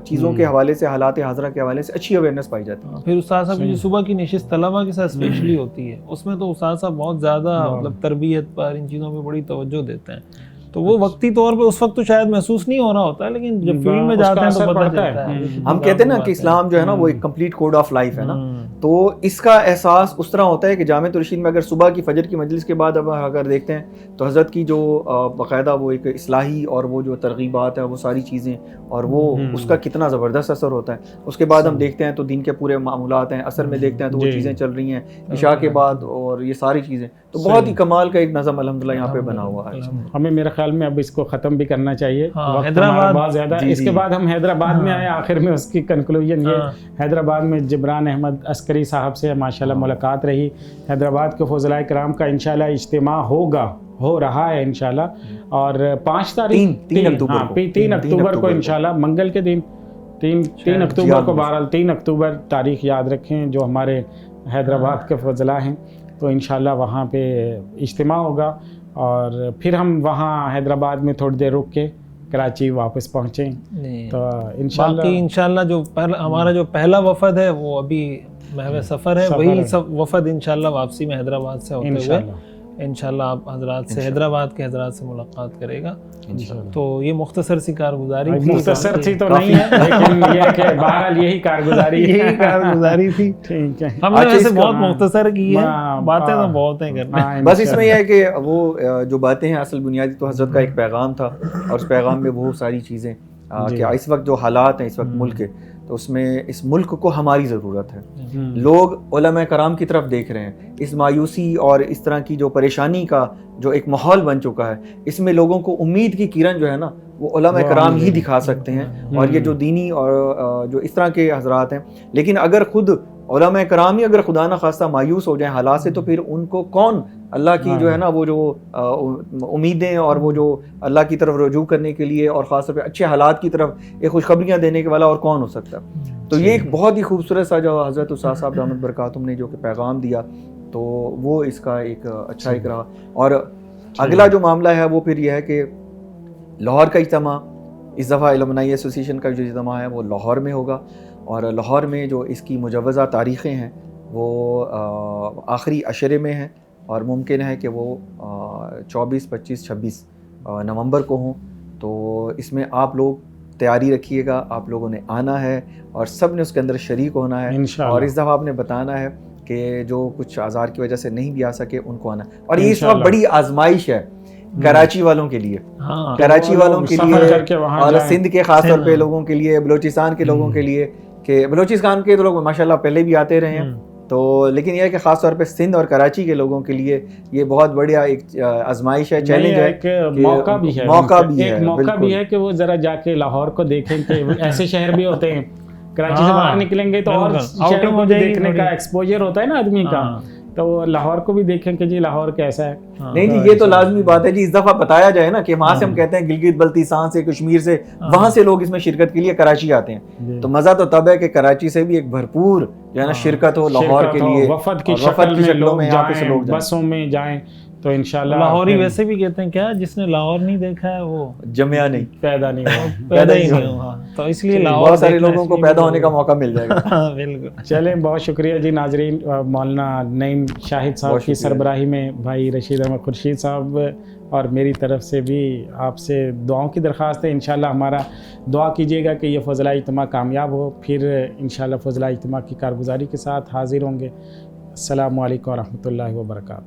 چیزوں کے حوالے سے حالات حاضرہ کے حوالے سے اچھی اویئرنیس پائی جاتی ہے.
پھر استاد صاحب جو صبح کی نشست طلبہ کے ساتھ اسپیشلی ہوتی ہے اس میں تو استاد صاحب بہت زیادہ مطلب تربیت پر ان چیزوں پہ بڑی توجہ دیتے ہیں. تو وہ وقتی طور پہ اس وقت تو شاید محسوس نہیں ہو رہا ہوتا ہے لیکن جب فیلڈ میں جاتے ہیں تو پتہ چلتا ہے.
ہم کہتے ہیں نا کہ اسلام جو ہے نا وہ ایک کمپلیٹ کوڈ آف لائف ہے نا, تو اس کا احساس اس طرح ہوتا ہے کہ جامعۃ الرشید میں اگر صبح کی فجر کی مجلس کے بعد اب اگر دیکھتے ہیں تو حضرت کی جو باقاعدہ وہ ایک اصلاحی اور وہ جو ترغیبات ہیں وہ ساری چیزیں اور وہ اس کا کتنا زبردست اثر ہوتا ہے. اس کے بعد ہم دیکھتے ہیں تو دین کے پورے معمولات ہیں, عصر میں دیکھتے ہیں تو وہ چیزیں چل رہی ہیں, عشاء کے بعد اور یہ ساری چیزیں, تو بہت ہی کمال کا ایک نظم الحمدللہ یہاں پہ بنا ہوا ہے.
ہمیں میرے خیال میں اب اس کو ختم بھی کرنا چاہیے, حیدرآباد بہت زیادہ. اس کے بعد ہم حیدرآباد میں آئے, آخر میں اس کی کنکلوژن یہ حیدرآباد میں جبران احمد عسکری صاحب سے ماشاءاللہ ملاقات رہی. حیدرآباد کے فضلاء کرام کا انشاءاللہ اجتماع ہو رہا ہے انشاءاللہ, اور 3 اکتوبر کو انشاءاللہ منگل کے دن 3 اکتوبر کو, بہرحال 3 اکتوبر تاریخ یاد رکھیں جو ہمارے حیدرآباد کے فضلاء ہیں, تو انشاءاللہ وہاں پہ اجتماع ہوگا. اور پھر ہم وہاں حیدرآباد میں تھوڑی دیر رک کے کراچی واپس پہنچیں. تو
انشاءاللہ جو ہمارا جو پہلا وفد ہے وہ ابھی محو سفر ہے, وہی وفد انشاءاللہ واپسی میں حیدرآباد سے ہوتے ہوئے انشاءاللہ آپ حضرات سے حیدرآباد کے حضرات سے ملاقات کرے گا. تو یہ مختصر سی کارگزاری تھی,
مختصر تھی تو نہیں ہے لیکن یہ کہ بہرحال یہی کارگزاری تھی. ٹھیک ہے,
ہم نے ویسے بہت مختصر کی ہے, باتیں تو بہت ہیں کرنا.
بس اس میں یہ ہے کہ وہ جو باتیں ہیں اصل بنیادی تو حضرت کا ایک پیغام تھا, اور اس پیغام میں وہ ساری چیزیں کہ اس وقت جو حالات ہیں اس وقت ملک کے, تو اس میں اس ملک کو ہماری ضرورت ہے. لوگ علماء کرام کی طرف دیکھ رہے ہیں. اس مایوسی اور اس طرح کی جو پریشانی کا جو ایک ماحول بن چکا ہے, اس میں لوگوں کو امید کی کرن جو ہے نا وہ علماء کرام ہی دکھا سکتے ہیں, اور یہ جو دینی اور جو اس طرح کے حضرات ہیں. لیکن اگر خود علماء کرام ہی اگر خدا نہ خواستہ مایوس ہو جائیں حالات سے, تو پھر ان کو کون اللہ کی جو ہے نا وہ جو امیدیں اور وہ جو اللہ کی طرف رجوع کرنے کے لیے اور خاص طور پہ اچھے حالات کی طرف ایک خوشخبریاں دینے کے والا اور کون ہو سکتا ہے. تو یہ ایک بہت ہی خوبصورت سا جو حضرت استاد صاحب دامت برکاتہم نے جو کہ پیغام دیا, تو وہ اس کا ایک اچھا ایک رہا. اور اگلا جو معاملہ ہے وہ پھر یہ ہے کہ لاہور کا اجتماع, اس دفعہ علمائی ایسوسیشن کا جو اجتماع ہے وہ لاہور میں ہوگا, اور لاہور میں جو اس کی مجوزہ تاریخیں ہیں وہ آخری عشرے میں ہیں, اور ممکن ہے کہ وہ 24, 25, 26 نومبر کو ہوں. تو اس میں آپ لوگ تیاری رکھیے گا, آپ لوگوں نے آنا ہے اور سب نے اس کے اندر شریک ہونا ہے, اور اس دفعہ آپ نے بتانا ہے کہ جو کچھ آزار کی وجہ سے نہیں بھی آ سکے ان کو آنا. اور یہ اس وقت بڑی آزمائش ہے کراچی والوں کے لیے, کراچی والوں کے لیے, اور سندھ کے خاص طور پہ لوگوں کے لیے, بلوچستان کے لوگوں کے لیے, کہ بلوچستان کے تو لوگ ماشاءاللہ پہلے بھی آتے رہے ہیں, تو لیکن یہ ہے کہ خاص طور پہ سندھ اور کراچی کے لوگوں کے لیے یہ بہت بڑا ایک آزمائش ہے, چیلنج ہے,
ایک موقع بھی ہے کہ وہ ذرا جا کے لاہور کو دیکھیں کہ ایسے شہر بھی ہوتے ہیں. کراچی سے باہر نکلیں گے تو اور شہروں کو دیکھنے کا ایکسپوجر ہوتا ہے نا آدمی کا, تو لاہور کو بھی دیکھیں کہ جی لاہور کیسا ہے.
نہیں جی یہ تو لازمی بات ہے جی, اس دفعہ بتایا جائے نا کہ وہاں سے ہم کہتے ہیں گلگت بلتستان سے, کشمیر سے, وہاں سے لوگ اس میں شرکت کے لیے کراچی آتے ہیں. تو مزہ تو تب ہے کہ کراچی سے بھی ایک بھرپور جو ہے نا شرکت ہو لاہور کے لیے,
وفد کی شکل میں جائیں, بسوں میں جائیں, تو انشاءاللہ
لاہوری ویسے بھی کہتے ہیں کیا جس نے لاہور نہیں دیکھا ہے وہ
جمیا نہیں,
پیدا نہیں
ہوا. تو اس لیے لاہور
بہت سارے لوگوں کو پیدا ہونے کا موقع مل جائے گا.
بالکل.
چلیں, بہت شکریہ جی ناظرین. مولانا نعیم شاہد صاحب کی سربراہی میں بھائی رشید احمد خورشید صاحب اور میری طرف سے بھی آپ سے دعاؤں کی درخواست ہے. انشاءاللہ ہمارا دعا کیجیے گا کہ یہ فضلاء اجتماع کامیاب ہو. پھر انشاءاللہ فضلاء اجتماع کی کارگزاری کے ساتھ حاضر ہوں گے. السلام علیکم ورحمۃ اللہ وبرکاتہ.